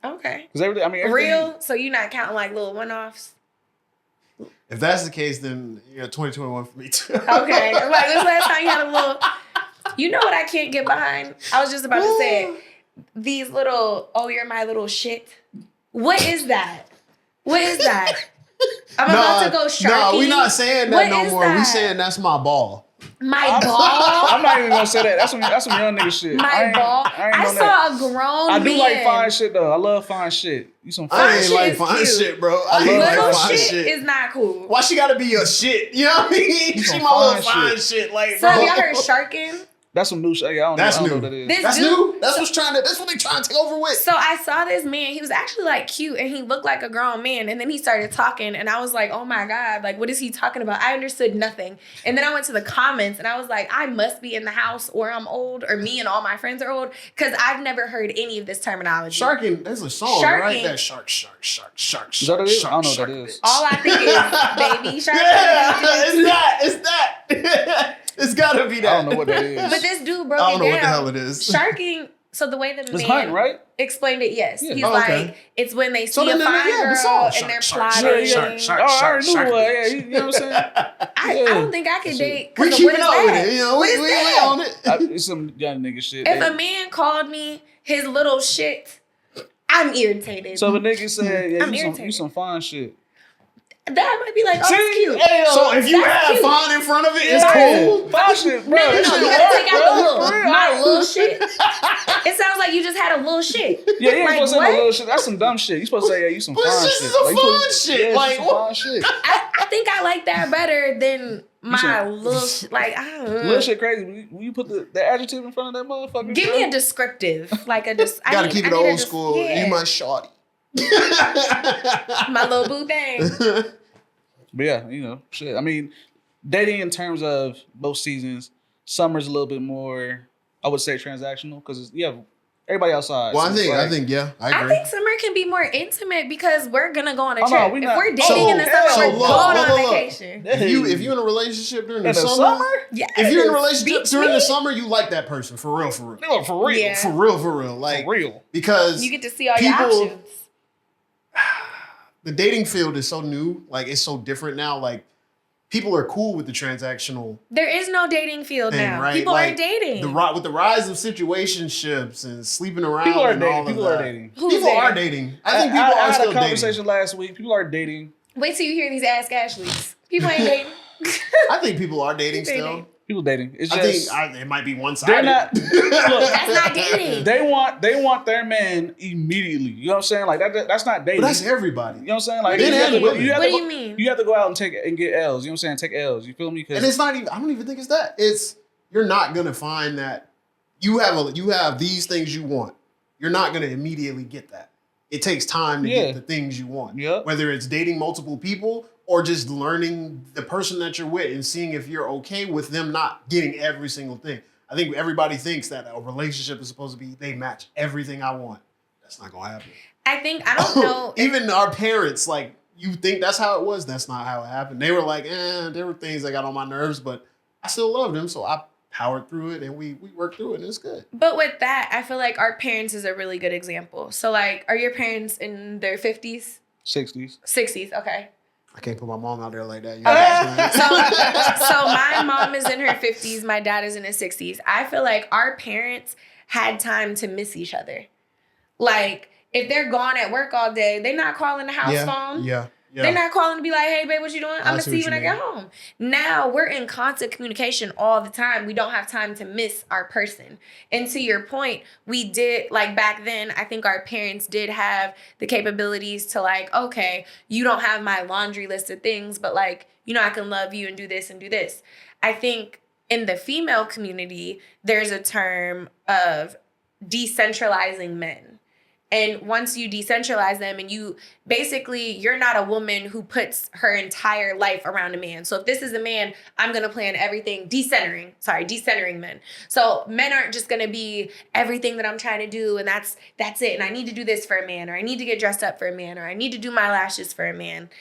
Okay. Because everything. Real? So you're not counting like little one-offs? If that's the case, then 2021 for me too. Okay. I'm like, when's the last time you had a little? You know what I can't get behind? I was just about to say these little. Oh, you're my little shit. What is that? What is that? I'm about to go sharky. No, we're not saying that no more. We saying that's my ball. My ball? I'm not even gonna say that. That's some young nigga shit. My ball? I saw a grown man. I do like fine shit though. I love fine shit. You some fine I ain't like fine shit, bro. I ain't little like fine shit is not cool. Why she gotta be your shit? You know what I mean? She my little fine shit. Like, so have y'all heard sharking? That's some new shit. I don't know what that is. That's new? That's what they trying to take over with. So I saw this man. He was actually like cute and he looked like a grown man. And then he started talking and I was like, oh my God, like what is he talking about? I understood nothing. And then I went to the comments and I was like, I must be in the house or I'm old or me and all my friends are old because I've never heard any of this terminology. Sharking, there's a song, right? That shark. Is that what it is? I don't know what that is. All I think is baby shark. Yeah, it's that. It's gotta be that. I don't know what that is. But this dude broke it down. I don't know what the hell it is. Sharking. So the way the man hunting, right? explained it, yes. Yeah. He's like, it's when they see a fine girl and they're plotting. I already knew what. Yeah, you know what I'm saying? I don't think I could date. We keeping up with it. You know, we on it. It's some young nigga shit. If a man called me his little shit, I'm irritated. So if a nigga said, yeah, you some fine shit. That might be like, oh, it's cute. So if you have fine in front of it, it's cool. Fine shit, bro. No, you gotta take out the little. My little shit. It sounds like you just had a little shit. Yeah, you ain't like, supposed to say no little shit. That's some dumb shit. You supposed to say, yeah, you some fine shit. This is some fun shit. Like, fine shit. I think I like that better than my little shit. Like, I don't know. Little shit crazy. When you put the adjective in front of that motherfucker. Give me a descriptive. Like a just. Gotta keep it old school. Yeah. You my shorty. My little boo thing. But yeah, shit. I mean, dating in terms of both seasons, summer's a little bit more, I would say, transactional because you have Everybody outside. Well, so I think, yeah, I I agree. think summer can be more intimate because we're gonna go on a Oh, trip. no, we if not. we're dating in the summer, So we're look, going look, on look. vacation. If you're in a relationship during In the the summer, Yes. if you're in a relationship Beach during the me. summer, you like that person for real, for real, No, for real. Yeah. for real, like For real. because You get to see all your options. the dating field is so new, like it's so different now. Like people are cool with the transactional There is no dating field thing, now. right? People like, aren't dating. with the rise of situationships and sleeping around, People are and dating. all of People that. are dating. Who's People dating? are dating. I think people I are had still a conversation dating. last week. People are dating. Wait till you hear these Ask Ashleys. People ain't dating. I think people are dating They still. dating. People dating. It's I just think it might be one sided. they're not. Look, That's not dating. they want their man immediately. You know what I'm saying? Like that's not dating. But that's everybody. You know what I'm saying? Like Men you have and to- women. have What to do go- you mean? You have to go out and get L's. You know what I'm saying? Take L's. You feel me? And it's not even. I don't even think it's that. It's you're not gonna find that you have these things you want. You're not gonna immediately get that. It takes time to get the things you want. Yep. Whether it's dating multiple people or just learning the person that you're with and seeing if you're okay with them not getting every single thing. I think everybody thinks that a relationship is supposed to be they match everything I want. That's not gonna happen. I don't know. Even our parents, like, you think that's how it was. That's not how it happened. They were like, there were things that got on my nerves, but I still loved them. So I powered through it and we worked through it and it's good. But with that, I feel like our parents is a really good example. So like, are your parents in their 50s? 60s. 60s, okay. I can't put my mom out there like that. You know what I'm saying? So my mom is in her 50s, my dad is in his 60s. I feel like our parents had time to miss each other. Like, if they're gone at work all day, they're not calling the house phone. Yeah. They're not calling to be like, hey, babe, what you doing? I'm going to see see you what when you I get home. Now, we're in constant communication all the time. We don't have time to miss our person. And to your point, we did, like back then, I think our parents did have the capabilities to like, okay, you don't have my laundry list of things, but like, you know, I can love you and do this and do this. I think in the female community, there's a term of decentralizing men. And once you decentralize them and you're not a woman who puts her entire life around a man. So if this is a man, I'm going to plan everything, decentering men. So men aren't just going to be everything that I'm trying to do and that's it. And I need to do this for a man, or I need to get dressed up for a man, or I need to do my lashes for a man.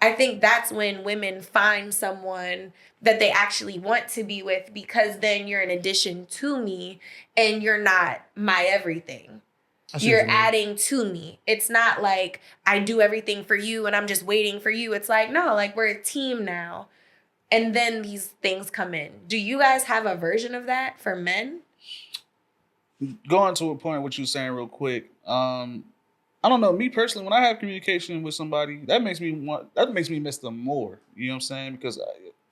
I think that's when women find someone that they actually want to be with, because then you're an addition to me and you're not my everything. You're adding to me. It's not like I do everything for you and I'm just waiting for you. It's like, no, like we're a team now. And then these things come in. Do you guys have a version of that for men? Going to a point of what you were saying real quick. I don't know. Me personally, when I have communication with somebody, that makes me miss them more. You know what I'm saying? Because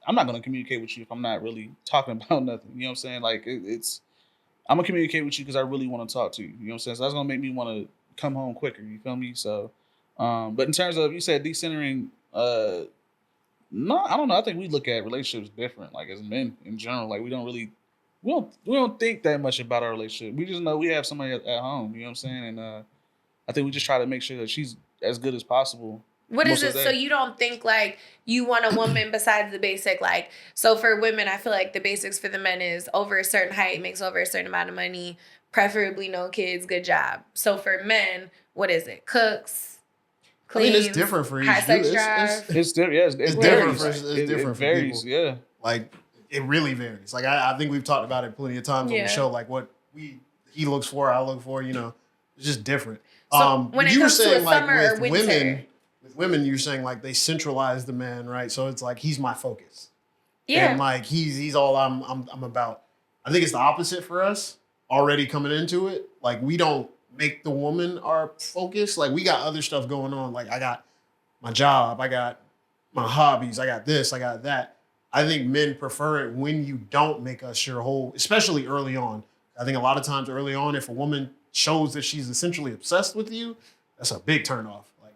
I'm not going to communicate with you if I'm not really talking about nothing. You know what I'm saying? Like I'm going to communicate with you because I really want to talk to you. You know what I'm saying? So that's going to make me want to come home quicker. You feel me? So, but in terms of, you said decentering, no, I don't know. I think we look at relationships different, like as men in general. Like we don't think that much about our relationship. We just know we have somebody at home. You know what I'm saying? And I think we just try to make sure that she's as good as possible. What is it? So you don't think like you want a woman besides the basic, like, so for women, I feel like the basics for the men is over a certain height, makes over a certain amount of money, preferably no kids, good job. So for men, what is it? Cooks, cleans, it's different for each high sex dude. drive. It's different. Yeah, It's different for varies, people. Yeah. Like, it really varies. Like, I think we've talked about it plenty of times on the show, like what he looks for, I look for, you know, it's just different. So when it comes to a summer or winter, with women, you're saying like they centralize the man, right? So it's like he's my focus. Yeah. And like he's all I'm about. I think it's the opposite for us already coming into it. Like we don't make the woman our focus. Like we got other stuff going on. Like I got my job, I got my hobbies, I got this, I got that. I think men prefer it when you don't make us your whole, especially early on. I think a lot of times early on, if a woman shows that she's essentially obsessed with you, that's a big turnoff. Like,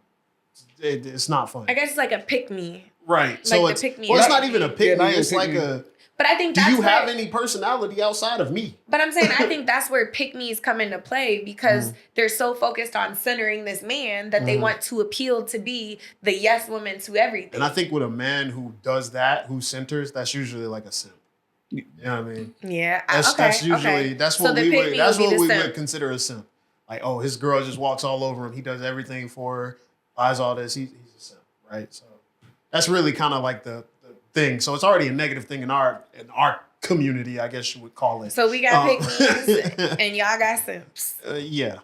it's not fun. I guess it's like a pick me. Right. Like so the it's pick me. well, it's not even a pick me. Yeah, It's like a. But I think Do that's you have where, any personality outside of me? But I'm saying I think that's where pick me's come into play, because they're so focused on centering this man that they want to appeal to be the yes woman to everything. And I think with a man who does that, who centers, that's usually like a simp. You know what I mean? Yeah. That's usually that's So what the we pick would me that's would be what the we simp. would consider a simp. like, oh, his girl just walks all over him. He does everything for her, buys all this. He's a simp, right? So that's really kind of like the thing. So it's already a negative thing in our community, I guess you would call it. So we got pick-me's and y'all got simps. Yeah.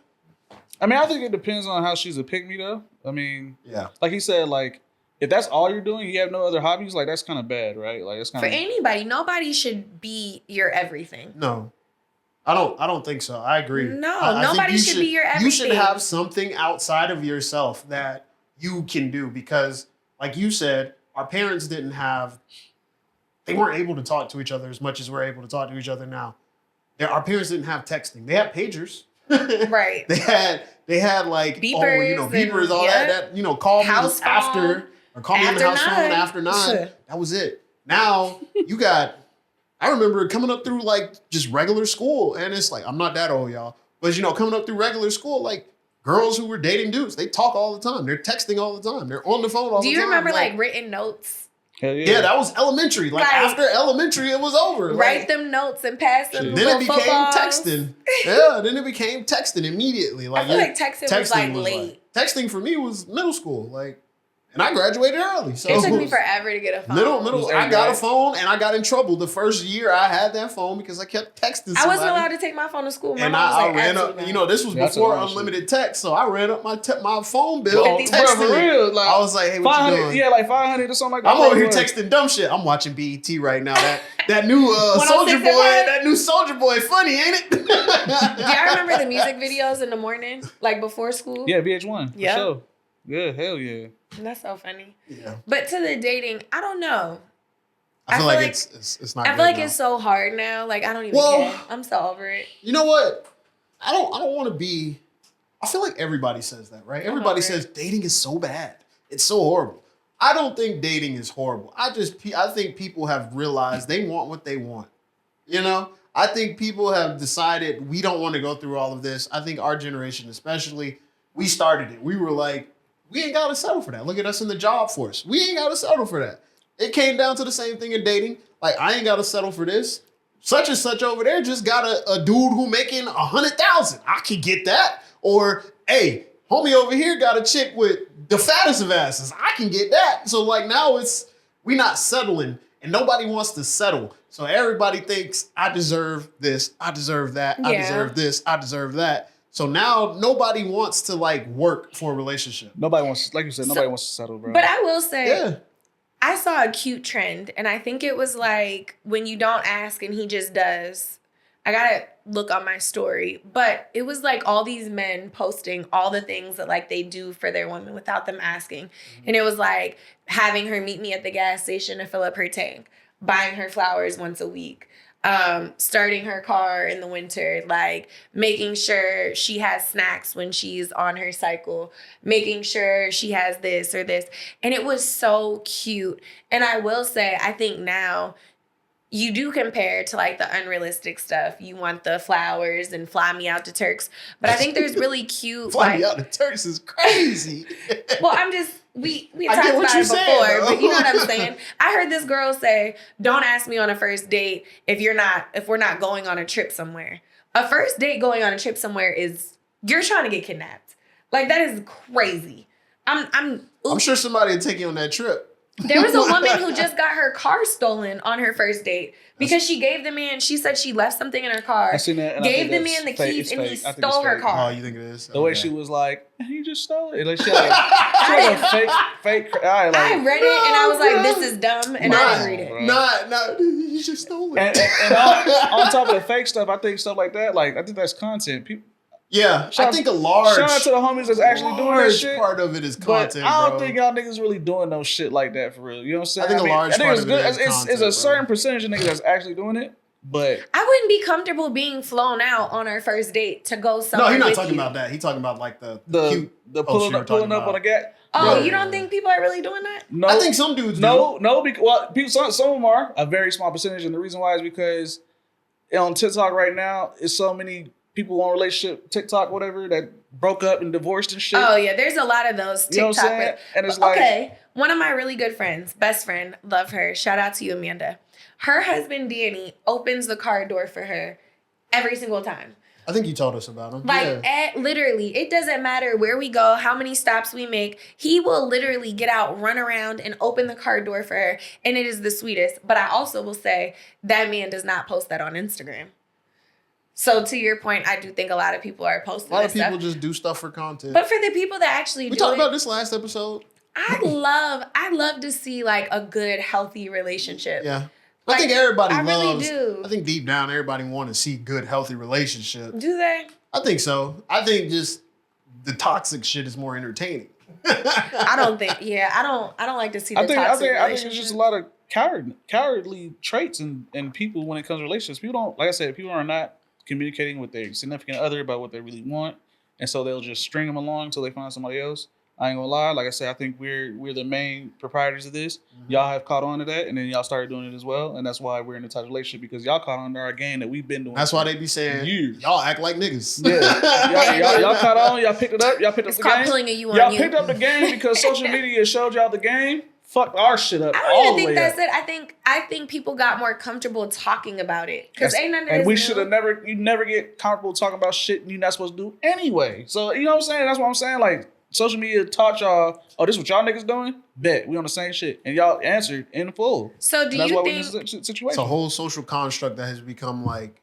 I mean, I think it depends on how she's a pick-me, though. I mean, yeah, like he said, like, if that's all you're doing, you have no other hobbies, like, that's kind of bad, right? Like, it's kind for of... anybody, nobody should be your everything. No. I don't think so. I agree. No, nobody should be your everything. You should have something outside of yourself that you can do because, like you said, our parents they weren't able to talk to each other as much as we're able to talk to each other now. Our parents didn't have texting. They had pagers. Right. They had like beepers, beepers, all that call me after or call me on the house phone after 9. That was it. Now you got. I remember coming up through like just regular school, and it's like I'm not that old, y'all, but coming up through regular school, like girls who were dating dudes, they talk all the time. They're texting all the time. They're on the phone all the time. Do you remember like written notes? Hell yeah. Yeah, that was elementary. Like after elementary, it was over. Write them notes and pass them. Then it became texting. Yeah, then it became texting immediately. Like I feel like texting was like late. Texting for me was middle school. Like, and I graduated early. So it took me forever to get a phone. Middle. I got a phone and I got in trouble the first year I had that phone because I kept texting somebody. I wasn't allowed to take my phone to school. My and mom was like, I ran up. This was before unlimited text, so I ran up my phone bill. Texting. For real, like, I was like, "Hey, what you doing?" Yeah, like 500 or something like that. I'm over here texting dumb shit. I'm watching BET right now. That new Soldier Boy. That new Soldier Boy, funny, ain't it? Do y'all remember the music videos in the morning, like before school? Yeah, VH1. Yeah. For sure. Yeah, hell yeah. That's so funny. Yeah. But to the dating, I don't know. I feel like it's not. I feel like it's so hard now. Like I don't even care. I'm so over it. You know what? I don't want to be. I feel like everybody says that, right? Everybody says dating is so bad. It's so horrible. I don't think dating is horrible. I think people have realized they want what they want. I think people have decided we don't want to go through all of this. I think our generation, especially, we started it. We were like, we ain't got to settle for that. Look at us in the job force. We ain't got to settle for that. It came down to the same thing in dating. Like, I ain't got to settle for this. Such and such over there just got a dude who making 100,000. I can get that. Or, hey, homie over here got a chick with the fattest of asses. I can get that. So like now we not settling and nobody wants to settle. So everybody thinks I deserve this. I deserve that. I deserve this. I deserve that. So now nobody wants to like work for a relationship. Nobody wants, like you said, nobody wants to settle, bro. But I will say, I saw a cute trend, and I think it was like when you don't ask and he just does. I gotta look on my story, but it was like all these men posting all the things that like they do for their women without them asking. Mm-hmm. And it was like having her meet me at the gas station to fill up her tank, buying her flowers once a week, starting her car in the winter, like making sure she has snacks when she's on her cycle, making sure she has this or this. And it was so cute. And I will say, I think now you do compare to like the unrealistic stuff. You want the flowers and fly me out to Turks. But I think there's really cute. Fly me out to Turks is crazy. Well, I'm just, we talked about it before, but you know what I'm saying? I heard this girl say, don't ask me on a first date if we're not going on a trip somewhere. A first date going on a trip somewhere is, you're trying to get kidnapped. Like, that is crazy. I'm sure somebody would take you on that trip. There was a woman who just got her car stolen on her first date because she gave the man, she said she left something in her car. I seen that. Gave the man the keys and he stole her car. Oh, you think it is? The way she was like, he just stole it. Like, she had a fake. I read it and I was like, this is dumb, and I didn't read it. No, you just stole it. And on top of the fake stuff, I think stuff like that, like, I think that's content. People. Yeah, I think shout out to the homies that's actually doing that shit. Part of it is content, but I don't think y'all niggas really doing no shit like that for real. You know what I'm saying? I think a large part of it is content, it's a certain percentage of niggas that's actually doing it, but I wouldn't be comfortable being flown out on our first date to go somewhere. No, he's not talking about that. He's talking about like the pulling up on a gat. Oh, you don't think people are really doing that? No, I think some dudes do. No, because some of them are a very small percentage, and the reason why is because on TikTok right now, it's so many people on relationship TikTok, whatever, that broke up and divorced and shit. Oh yeah, there's a lot of those TikTok. You know what I'm saying? And it's like, okay, one of my really good friends, best friend, love her. Shout out to you, Amanda. Her husband Danny opens the car door for her every single time. I think you told us about him. Like, literally, it doesn't matter where we go, how many stops we make. He will literally get out, run around, and open the car door for her. And it is the sweetest. But I also will say that man does not post that on Instagram. So to your point, I do think a lot of people are posting. A lot of people just do stuff for content. But for the people that actually we talked about this last episode. I love to see like a good, healthy relationship. Yeah. Like, I think everybody loves. Really do. I think deep down, everybody want to see good, healthy relationships. Do they? I think so. I think just the toxic shit is more entertaining. I don't think. Yeah, I don't like to see the toxic I think it's just a lot of cowardly traits in people when it comes to relationships. People don't, like I said, people are not communicating with their significant other about what they really want, and so they'll just string them along until they find somebody else. I ain't gonna lie, like I said, I think we're the main proprietors of this. Mm-hmm. Y'all have caught on to that, and then y'all started doing it as well, and that's why we're in a tight relationship, because y'all caught on to our game that we've been doing. That's why they be saying, years. Y'all act like niggas. Yeah, y'all caught on, y'all picked it up, y'all picked up the game. Pulling a you on y'all you. picked up the game because social media showed y'all the game. Fucked our shit up. I don't even think that's it. I think people got more comfortable talking about it, because ain't nothing. And we should have never. You never get comfortable talking about shit you're not supposed to do anyway. So you know what I'm saying? That's what I'm saying. Like, social media taught y'all, oh, this is what y'all niggas doing? Bet. We on the same shit. And y'all answered in full. So do you think... That's why we're in this situation. It's a whole social construct that has become like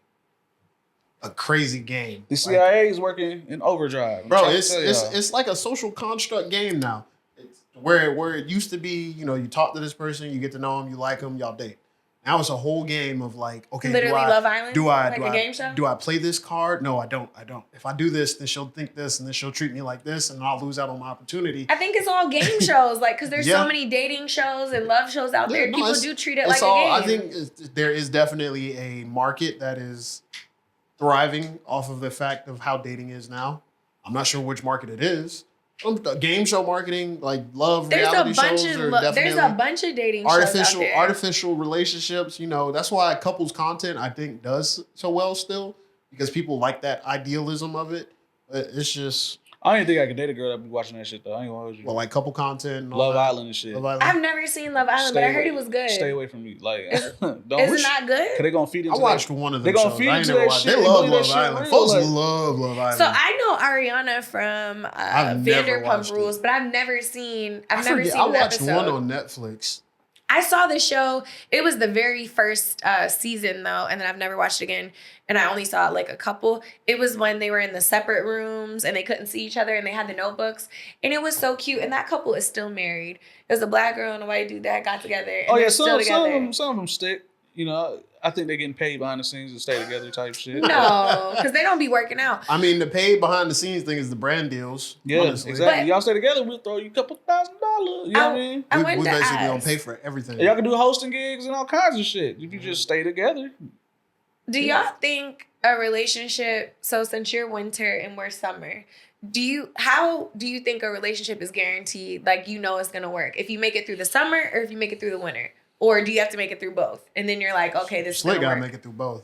a crazy game. The CIA is working in overdrive. Bro, it's like a social construct game now. It's where it used to be, you know, you talk to this person, you get to know them, you like them, y'all date. Now it's a whole game of like, okay, literally Love Island? Like a game show? Do I play this card? No, I don't. If I do this, then she'll think this, and then she'll treat me like this, and I'll lose out on my opportunity. I think it's all game shows, like, because there's so many dating shows and love shows out there. People do treat it like a game. I think there is definitely a market that is thriving off of the fact of how dating is now. I'm not sure which market it is. Game show marketing, like love reality shows, there's a bunch of dating shows out there. Artificial relationships. You know, that's why couples content I think does so well still, because people like that idealism of it. But it's just, I don't even think I could date a girl that be watching that shit though. I ain't gonna hold you. Well, like couple content, and Love Island and shit. I've never seen Love Island, but I heard it was good. Stay away from me. Like, is it not good? Cause they gonna feed into. I watched one of them. They gonna feed into that shit. They love Love Island. Folks love Love Island. So I know Ariana from Vanderpump Rules, but I've never seen. I watched one on Netflix. I saw the show. It was the very first season though, and then I've never watched it again. And I only saw like a couple. It was when they were in the separate rooms and they couldn't see each other and they had the notebooks. And it was so cute. And that couple is still married. There's a black girl and a white dude that got together. And some of them stick. You know, I think they're getting paid behind the scenes to stay together type shit. No, because they don't be working out. I mean, the paid behind the scenes thing is the brand deals. Yeah, honestly. Exactly. But y'all stay together, we'll throw you a couple $1,000. You know what I mean? We basically gonna pay for everything. Y'all can do hosting gigs and all kinds of shit if you just stay together. Do y'all think a relationship, so since you're winter and we're summer, how do you think a relationship is guaranteed, like you know it's gonna work? If you make it through the summer or if you make it through the winter? Or do you have to make it through both? And then you're like, okay, this is gonna work. Gotta make it through both.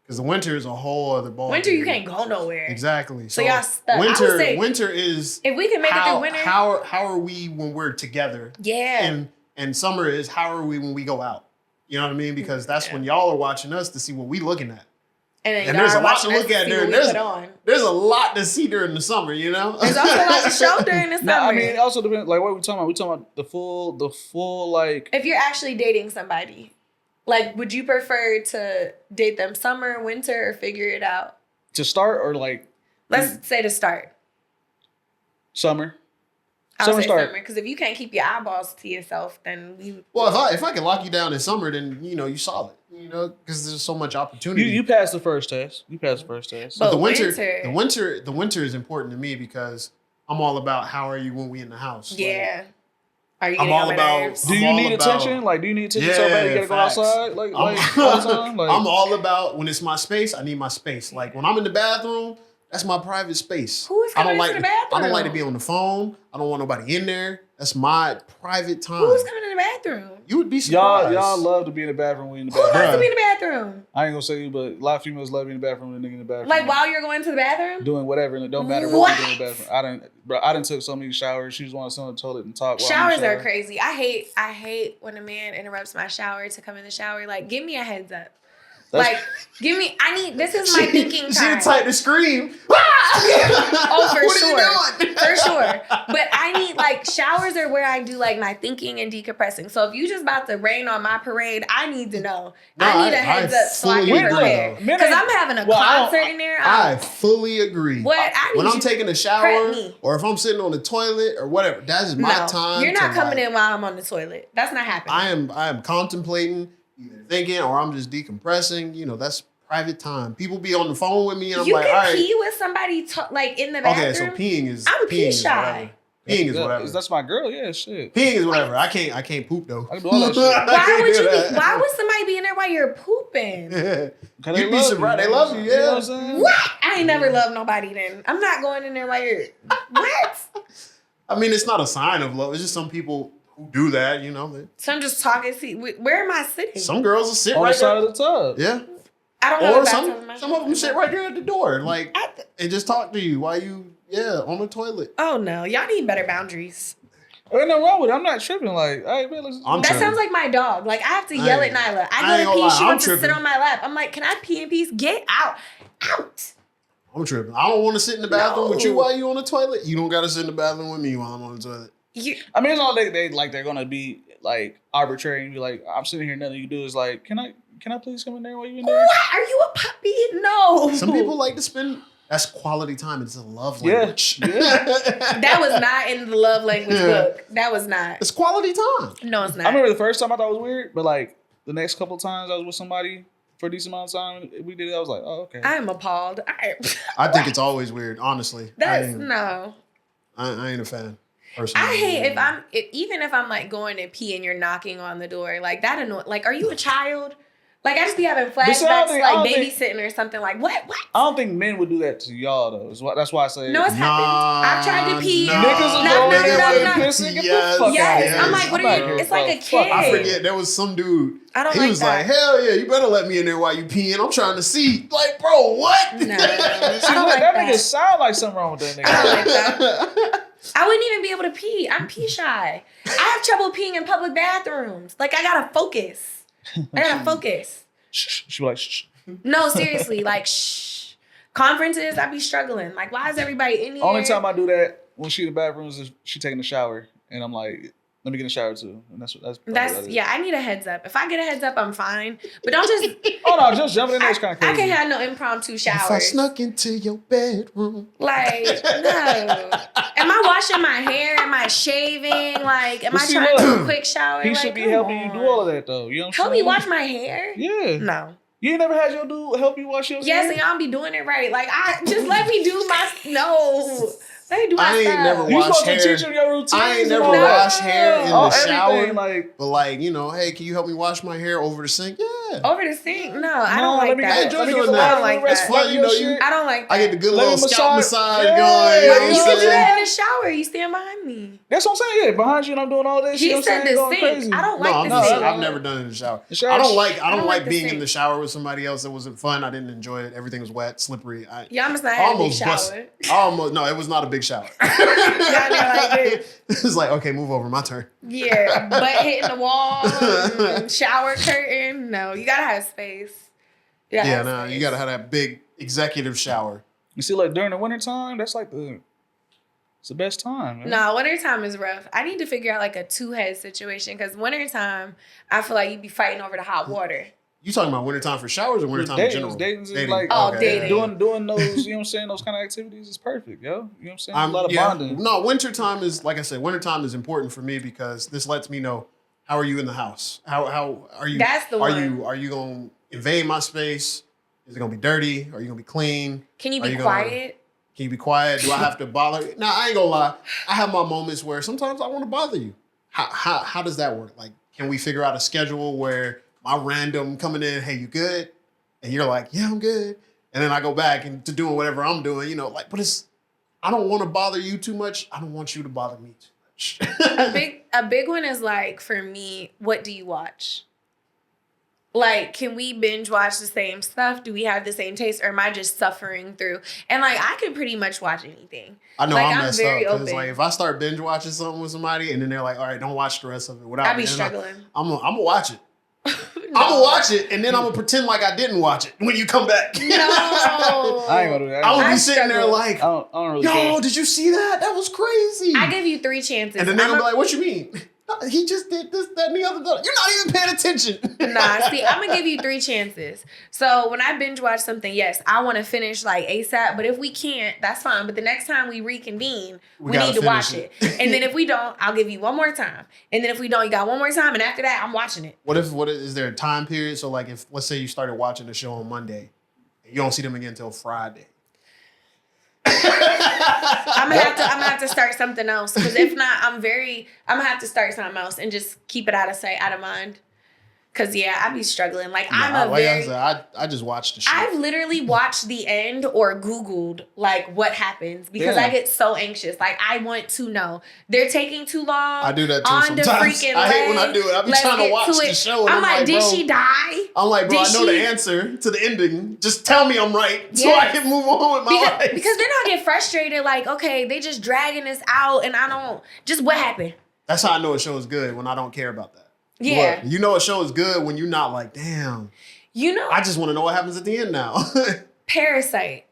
Because the winter is a whole other ball. Winter, you can't go nowhere. Exactly. So y'all stuck. Winter is... If we can make it through winter... How are we when we're together? Yeah. And summer is how are we when we go out? You know what I mean? Because that's when y'all are watching us to see what we looking at. And there's a lot to look at during there's a lot to see during the summer, you know? There's also a lot to show during the summer. I mean, it also depends, like, what are we talking about? We talking about the full, like... If you're actually dating somebody, like, would you prefer to date them summer, winter, or figure it out? To start, or like... Let's say to start. Summer. I'll say summer, because if you can't keep your eyeballs to yourself, then you... Well, if I can lock you down in summer, then, you know, you solid. You know, because there's so much opportunity. You passed the first test. But the winter is important to me because I'm all about how are you when we in the house. Yeah. Like, are you getting on my nerves? Do you need attention? Like, do you need attention so bad you gotta go outside? Like all the time? Like, I'm all about when it's my space, I need my space. Like when I'm in the bathroom, that's my private space. Who is coming to the bathroom? I don't like to be on the phone. I don't want nobody in there. That's my private time. Who's coming to the bathroom? You would be surprised. Y'all love to be in the bathroom when you're in the bathroom. Who loves to be in the bathroom? I ain't gonna say you, but a lot of females love being in the bathroom when a nigga in the bathroom. Like while you're going to the bathroom? Doing whatever, and it don't matter what you're doing in the bathroom. I done took so many showers. She just wanted to sit on the toilet and talk. Showers are crazy. I hate when a man interrupts my shower to come in the shower. Like, give me a heads up. Like, this is my thinking time. She the type to scream. Oh, for What sure. are you doing? For sure. But I need, like, showers are where I do, like, my thinking and decompressing. So if you just about to rain on my parade, I need to know. No, I need a heads up so I fully can agree, prepare. though. Because I'm having a concert in there. I fully agree. What? I need when I'm you taking a prep shower me. or if I'm sitting on the toilet or whatever, that's my time. You're not coming like, in while I'm on the toilet. That's not happening. I am contemplating, either thinking or I'm just decompressing. You know, that's private time. People be on the phone with me and I'm you like, all right. can pee with somebody like in the bathroom. Okay, so peeing is I'm pee is shy. whatever. Peeing is whatever. That's my girl. Yeah, shit. Peeing is whatever. I can't poop though. I can do all that shit. Why would somebody be in there while you're pooping? You'd be surprised. They love you, yeah. You know what I'm saying? What? I ain't never loved nobody then. I'm not going in there while you're... What? I mean, it's not a sign of love. It's just some people who do that, you know. So I'm just talking. See, where am I sitting? Some girls will sit On right the side there. of the tub. Yeah. I don't have Or a bathroom in my some of them sit right there at the door, like, and just talk to you while you, on the toilet. Oh, no. Y'all need better boundaries. Ain't nothing wrong with it. I'm not tripping. Like, hey, man, let's. That sounds like my dog. Like, I have to yell at Nyla. I go to pee. She wants to sit on my lap. I'm like, can I pee in peace? Get out. Out. I'm tripping. I don't want to sit in the bathroom with you while you on the toilet. You don't got to sit in the bathroom with me while I'm on the toilet. I mean, it's all they're gonna be like arbitrary and be like, I'm sitting here, nothing you do is like, can I please come in there while you in there? What? Are you a puppy? No. Some people like to spend. That's quality time. It's a love language. Yeah. That was not in the love language book. That was not. It's quality time. No, it's not. I remember the first time I thought it was weird, but like the next couple times I was with somebody for a decent amount of time, we did it. I was like, oh, okay. I am appalled. I think it's always weird, honestly. No. I ain't a fan. Personally. I hate even if I'm like going to pee and you're knocking on the door, like that annoy. Like, are you a child? Like, I just be having flashbacks, like babysitting or something. Like, what? I don't think men would do that to y'all though. That's why I say. No, it's happened. I've tried to pee. Niggas No. pissing. Get the fuck Yes. out of I'm like, what are you? It's like a kid. I forget. There was some dude. I don't he like was that. like, hell yeah, you better let me in there while you peeing. I'm trying to see. Like, bro, what? No, I See, don't like that that. nigga sound like something wrong with that nigga. I don't like that. I wouldn't even be able to pee. I'm pee shy. I have trouble peeing in public bathrooms. Like, I gotta focus. Shh. She be like, shh. No, seriously, like, shh. Conferences, I be struggling. Like, why is everybody in here? Only time I do that when she in the bathroom is if she taking a shower, and I'm like, let me get in the shower too. And that's I need a heads up. If I get a heads up, I'm fine. But don't just. Oh no, just jumping in there is kind of crazy. I can't have no impromptu showers. If I snuck into your bedroom. Like, no. Am I washing my hair? Am I shaving? Like, am I trying to do a quick shower? He like, should be helping you do all of that though. You know what I'm saying? Help me wash my hair? Yeah. No. You ain't never had your dude help you wash your hair? Yes, and y'all be doing it right. Like, just let me do my let me do my I ain't stuff. never You washed supposed hair. to teach him your routine. I ain't never washed hair in the shower. Like, but like, you know, hey, can you help me wash my hair over the sink? Yeah. Over the sink? No, I don't like that. I enjoy doing I don't that. like It's that. fun, you know. I don't like that. I get the good little scalp massage Yeah. going. You know what You I'm can do saying? that in the shower. You stand behind me. that's what I'm saying. Yeah, behind you and I'm doing all this. He you know said what I'm saying? the Going sink. crazy. I don't No, like the sink. I've never done it in the shower. I don't like being in the shower with somebody else that wasn't fun. I didn't enjoy it. Everything was wet, slippery. Y'all must not have a big shower. No, it was not a big shower. Y'all there like this. It's like, okay, move over, my turn. Yeah, butt hitting the wall, shower curtain. No, you gotta have space. You gotta have that big executive shower. You see, like during the wintertime, that's like it's the best time. Man. No, wintertime is rough. I need to figure out like a two-head situation because wintertime, I feel like you'd be fighting over the hot water. You talking about wintertime for showers or wintertime in general? Dating is like dating. Doing those, you know what I'm saying, those kind of activities is perfect, yo. You know what I'm saying? A lot of bonding. No, wintertime is, like I said, wintertime is important for me because this lets me know how are you in the house? How are you? That's the one. Are you gonna invade my space? Is it gonna be dirty? Are you gonna be clean? Can you be quiet? Can you be quiet? Do I have to bother you? Nah, I ain't gonna lie. I have my moments where sometimes I want to bother you. How does that work? Like, can we figure out a schedule where my random coming in, hey, you good? And you're like, yeah, I'm good. And then I go back to doing whatever I'm doing, you know, like, but I don't want to bother you too much. I don't want you to bother me too much. A big one is like, for me, what do you watch? Like, can we binge watch the same stuff? Do we have the same taste? Or am I just suffering through? And like, I can pretty much watch anything. I know like, I'm messed up because open. like if I start binge watching something with somebody and then they're like, all right, don't watch the rest of it without I be me, struggling. I'm gonna watch it. I'm gonna watch it, and then I'm gonna pretend like I didn't watch it when you come back. No. I ain't gonna do that. I'm gonna be sitting there like, I don't really yo, care. did you see that? That was crazy. I give you 3 chances. And then they're gonna be like, what you mean? He just did this, that, and the other. You're not even paying attention. Nah, see, I'm gonna give you 3 chances. So when I binge watch something, yes, I want to finish like ASAP. But if we can't, that's fine. But the next time we reconvene, we need to watch it. And then if we don't, I'll give you one more time. And then if we don't, you got one more time. And after that, I'm watching it. What is there a time period? So like, if let's say you started watching the show on Monday, and you don't see them again until Friday. I'm gonna have to start something else, because if not, I'm gonna have to start something else and just keep it out of sight, out of mind. Cause yeah, I be struggling. Like I just watched the show. I've literally watched the end or Googled like what happens, because I get so anxious. Like I want to know. They're taking too long. I do that too on sometimes. The freaking I hate when I do it. I be trying to watch the show. And I'm like, did bro, she die? I'm like, bro, Did I know she? the answer to the ending. Just tell me I'm right so I can move on with my life. Because then I get frustrated. Like, okay, they just dragging this out, and I don't. Just what happened? That's how I know a show is good, when I don't care about that. Yeah. Look, you know a show is good when you're not like, damn. You know, I just want to know what happens at the end now. Parasite.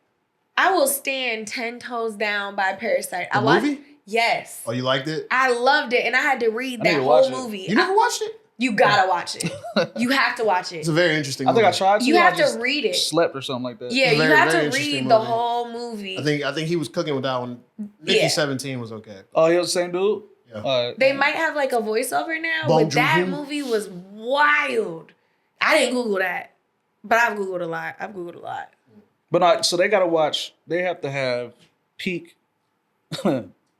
I will stand 10 toes down by Parasite. The movie? Yes. Oh, you liked it? I loved it, and I had to read that whole movie. You never watched it? You gotta watch it. You have to watch it. It's a very interesting movie. I think I tried to. You have to read it. Slept or something like that. Yeah, you have to read the whole movie. I think he was cooking with that one. Mickey 17 was okay. Oh, he was the same dude? Yeah. They might have like a voiceover now, but that movie was wild. I didn't Google that, but I've Googled a lot. But not, so they gotta watch. They have to have peak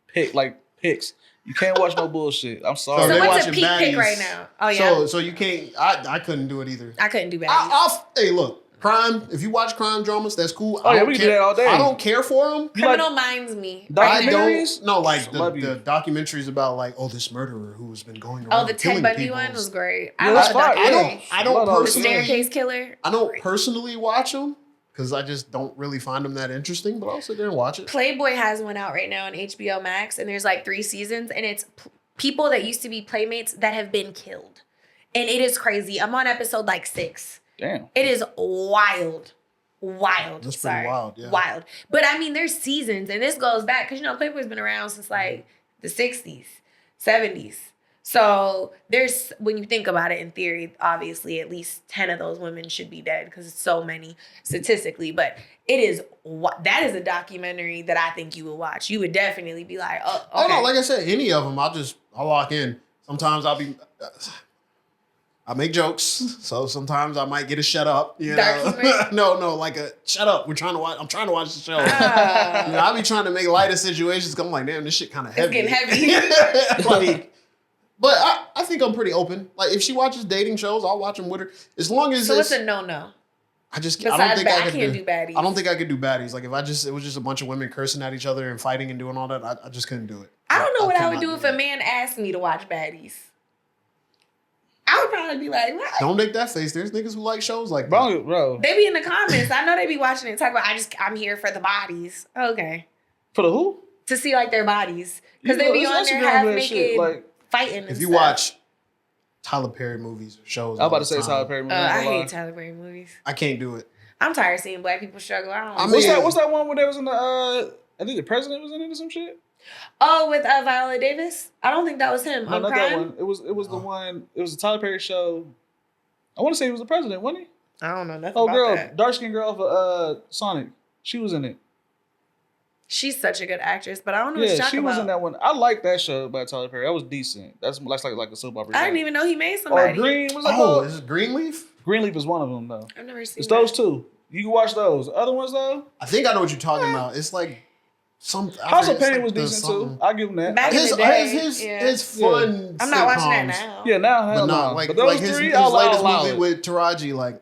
picks. You can't watch no bullshit. I'm sorry. So what's a peak pick right now? Oh yeah. So you can't. I couldn't do it either. I couldn't do Baddies. Hey, look. Crime. If you watch crime dramas, that's cool. Oh yeah, we can do that all day. I don't care for them. Criminal Minds me. I don't. No, like the documentaries about like, this murderer who's been going around. Oh, the Ted Bundy one was great. I love that. I don't personally. The Staircase Killer. I don't personally watch them, because I just don't really find them that interesting, but I'll sit there and watch it. Playboy has one out right now on HBO Max, and there's like 3 seasons, and it's people that used to be playmates that have been killed. And it is crazy. I'm on episode like 6. Damn. It is wild. That's pretty wild, yeah. Wild. But I mean, there's seasons, and this goes back, because, Playboy's been around since like the 60s, 70s. So there's, when you think about it in theory, obviously at least 10 of those women should be dead, because it's so many statistically. But that is a documentary that I think you would watch. You would definitely be like, oh, okay. Oh no, like I said, any of them, I'll lock in. Sometimes I make jokes, so sometimes I might get a shut up. You know? No, like a shut up. I'm trying to watch the show. I'll be trying to make light of situations. Cause I'm like, damn, this shit kind of heavy. It's getting heavy. But I think I'm pretty open. Like if she watches dating shows, I'll watch them with her. As long as it's a no. I don't think I can't do Baddies. I don't think I could do Baddies. Like if it was just a bunch of women cursing at each other and fighting and doing all that, I just couldn't do it. I don't know what I would do if a man asked me to watch Baddies. I would probably be like, what? Don't make that face. There's niggas who like shows like that. Bro. They be in the comments. I know they be watching it and talk about, I'm here for the bodies. Okay. For the who? To see like their bodies. Because they be on there half naked fighting and If you watch Tyler Perry movies or shows. I'm about to say Tyler Perry movies. I hate Tyler Perry movies. I can't do it. I'm tired of seeing black people struggle. What's that one where they was in the I think the president was in it or some shit? Oh, with Viola Davis? I don't think that was him. No, not Crime? that one. It was the one. It was a Tyler Perry show. I want to say he was the president, wasn't he? I don't know nothing about that. Dark skinned girl for Sonic. She was in it. She's such a good actress, but I don't know what you're talking about. Yeah, she was in that one. I like that show by Tyler Perry. That was decent. That's like a soap opera. I didn't even know he made somebody. Or Green. What's that called? Is it Greenleaf? Greenleaf is one of them though. I've never seen. It's those two. You can watch those. Other ones though. I think I know what you're talking about. It's like. House of Pain was decent too. I'll give him that. Back in the day, his fun. I'm not watching that now. Yeah, now hell no. But those three, his latest movie with Taraji, like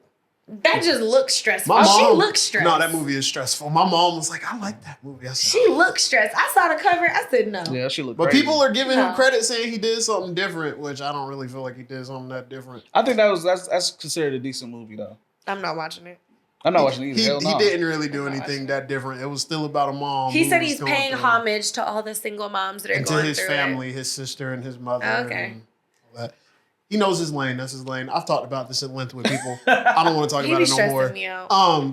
that just looks stressful. She looks stressed. No, that movie is stressful. My mom was like, I like that movie. She looks stressed. I saw the cover. I said no. Yeah, she looked. But people are giving him credit saying he did something different, which I don't really feel like he did something that different. I think that's considered a decent movie though. I'm not watching it. I'm not watching it either. He didn't really do anything that different. It was still about a mom. He said he's paying homage to all the single moms that are going through to his family, his sister and his mother. Oh, okay. And all that. He knows his lane. That's his lane. I've talked about this at length with people. I don't want to talk about it no more. Me out.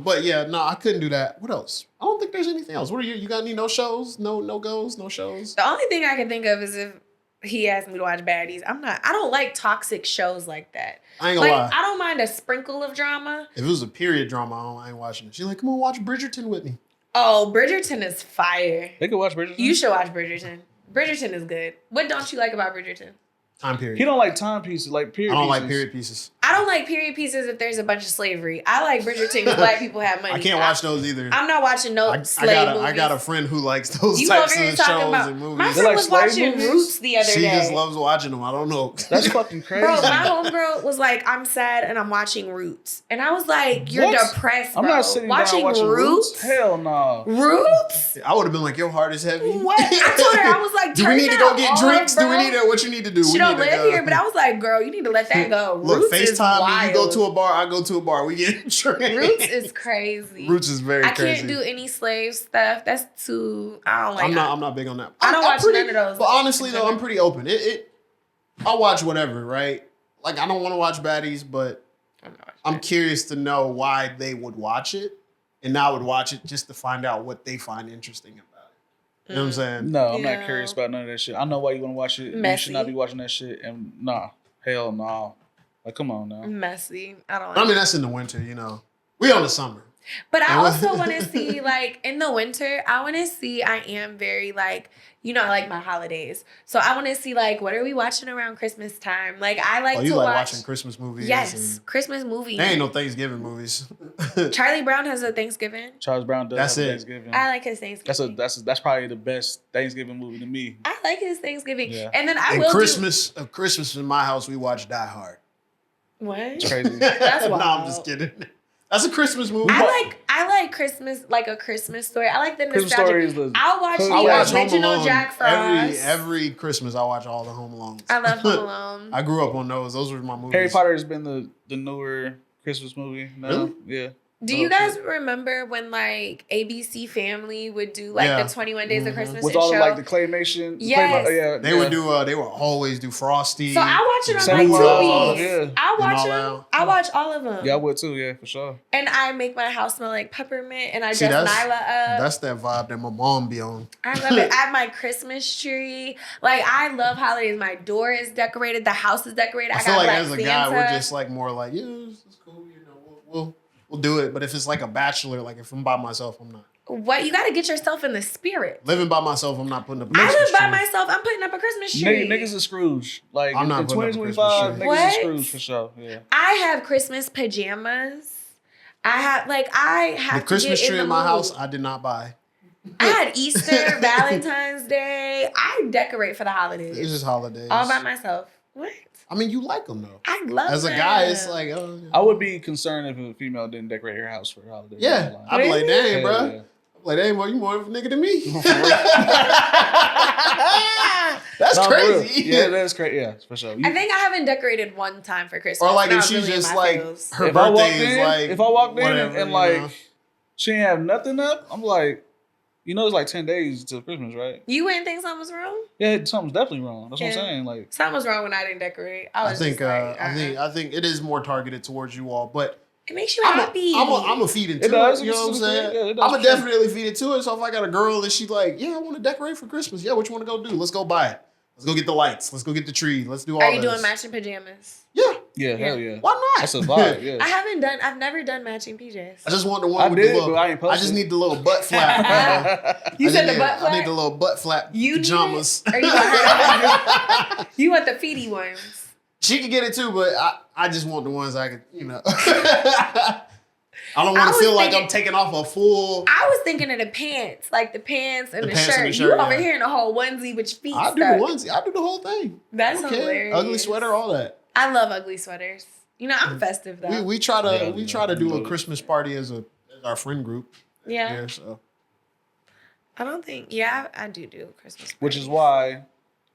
But yeah, no, I couldn't do that. What else? I don't think there's anything else. What are you got any no shows? No goes, no shows? The only thing I can think of is if he asked me to watch Baddies. I don't like toxic shows like that. I ain't gonna lie. I don't mind a sprinkle of drama. If it was a period drama, I ain't watching it. She's like, come on, watch Bridgerton with me. Oh, Bridgerton is fire. They could watch Bridgerton. You should watch Bridgerton. Bridgerton is good. What don't you like about Bridgerton? Time period. He don't like time pieces, like period. I don't pieces. like period pieces. I don't like period pieces if there's a bunch of slavery. I like Bridgerton because black people have money. I can't watch those either. I'm not watching slave movies. I got a friend who likes those You types over here of talking shows about, and movies. my friend like was slave watching movies? Roots the other She day. just loves watching them. I don't know. That's fucking crazy. Bro, my homegirl was like, I'm sad and I'm watching Roots. And I was like, you're What? depressed, bro. I'm not sitting down watching Roots. Hell no. Roots? I would have been like, your heart is heavy. What? I told her, I was like, do we need to go get drinks? Do we need to, what you need to do? She don't live here, but I was like, girl, you need to let that go. Look, Roots is FaceTime wild. me, you go to a bar, I go to a bar. We get drinks. Roots is crazy. Roots is very crazy. I can't do any slave stuff. That's too, I don't like I'm not big on that. I don't watch none of those. But honestly though, I'm pretty open. I'll watch whatever, right? Like I don't want to watch Baddies, but I'm curious to know why they would watch it. And I would watch it just to find out what they find interesting about it. You know what I'm saying? No, I'm not curious about none of that shit. I know why you want to watch it. Messy. You should not be watching that shit. And nah, hell no. Like, come on now. Messy. I don't like I mean, that's in the winter, you know. We on the summer. But I also want to see, like, in the winter, I am very, like, you know, I like my holidays. So I want to see, like, what are we watching around Christmas time? Like, I like to watch watching Christmas movies? Yes, Christmas movies. There ain't no Thanksgiving movies. Charlie Brown has a Thanksgiving. Charles Brown does That's have it. Thanksgiving. I like his Thanksgiving. That's probably the best Thanksgiving movie to me. I like his Thanksgiving. Yeah. And then Christmas in my house, we watch Die Hard. What? It's crazy. That's wild. No, I'm just kidding. That's a Christmas movie. I like Christmas, like a Christmas story. I like the Christmas nostalgia. Story is the I'll watch I watch the Home original Alone. Jack Frost. Every Christmas, I watch all the Home Alones. I love Home Alone. I grew up on those. Those were my movies. Harry Potter has been the newer Christmas movie. No? Really? Yeah. Do you guys remember when like ABC Family would do like the 21 Days of Christmas with and all show? of like the claymation? Yes. They would do. They would always do Frosty. So I watch it on Santa my Claus, TV. yeah. I watch And all them. that. I watch all of them. Yeah, I would too. Yeah, for sure. And I make my house smell like peppermint, and I See, dress Nyla up. That's that vibe that my mom be on. I love it. I have my Christmas tree. Like, I love holidays. My door is decorated. The house is decorated. I I feel got like Black as a Santa. guy, we're just like more like, yeah, this is cool. You know, we'll do it. But if it's like a bachelor, like if I'm by myself, I'm not. What? You got to get yourself in the spirit. Living by myself, I'm not putting up. I Christmas live by tree. myself. I'm putting up a Christmas tree. Niggas are Scrooge. Like I'm not in putting up a 2025, Christmas niggas are tree. Scrooge for sure. Yeah. I have Christmas pajamas. I have The Christmas to get tree in in the my mood. house, I did not buy. I had Easter, Valentine's Day. I decorate for the holidays. It's just holidays. All by myself. What? I mean, you like them though. I love As a them. guy, it's like, oh. I would be concerned if a female didn't decorate her house for holidays. Yeah, I'd be like, Really? dang, bro. Yeah. I'm like, dang, boy, you more of a nigga than me. That's No, for real. crazy. Yeah, that's crazy. Yeah, for sure. I think I haven't decorated one time for Christmas. Or like and if I she's really in just my like feels. her If I walked birthday is in, like if I walked in whatever, and you like know? she ain't have nothing up, I'm like, you know, it's like 10 days till Christmas, right? You wouldn't think something was wrong? Yeah, something's definitely wrong. That's what I'm Yeah. saying. Like, Something was wrong when I didn't decorate. I I think it is more targeted towards you all, but it makes you I'm happy. a feed into It does. it. You know what I'm saying? Yeah, it does I'm gonna for sure. definitely feed it to it. So if I got a girl and she's like, yeah, I want to decorate for Christmas. Yeah, what you want to go do? Let's go buy it. Let's go get the lights. Let's go get the tree. Let's do all Are you this. doing matching pajamas? Yeah. yeah, hell yeah. Why not? That's a vibe. Yeah. I've never done matching PJs. I just want the one I with did, the little. but I ain't I just posted. need the little butt flap. You I said just the butt flap? I need the little butt flap You need pajamas. it? Or you want her? You want the feety ones? She could get it too, but I just want the ones I could, you know. I don't I want was to feel like thinking- I'm taking off a full. I was thinking of the pants, like the pants and The the, pants shirt. and the You shirt, over yeah. here in a whole onesie with your feet I do stuck. the onesie. I do the whole thing. That's Okay. hilarious. Ugly sweater, all that. I love ugly sweaters. You know, I'm festive though. We try to Yeah, we yeah. try to do a Love it. Christmas party as our friend group. yeah. Yeah, so I don't think. Yeah, I do Christmas. Which is parties. why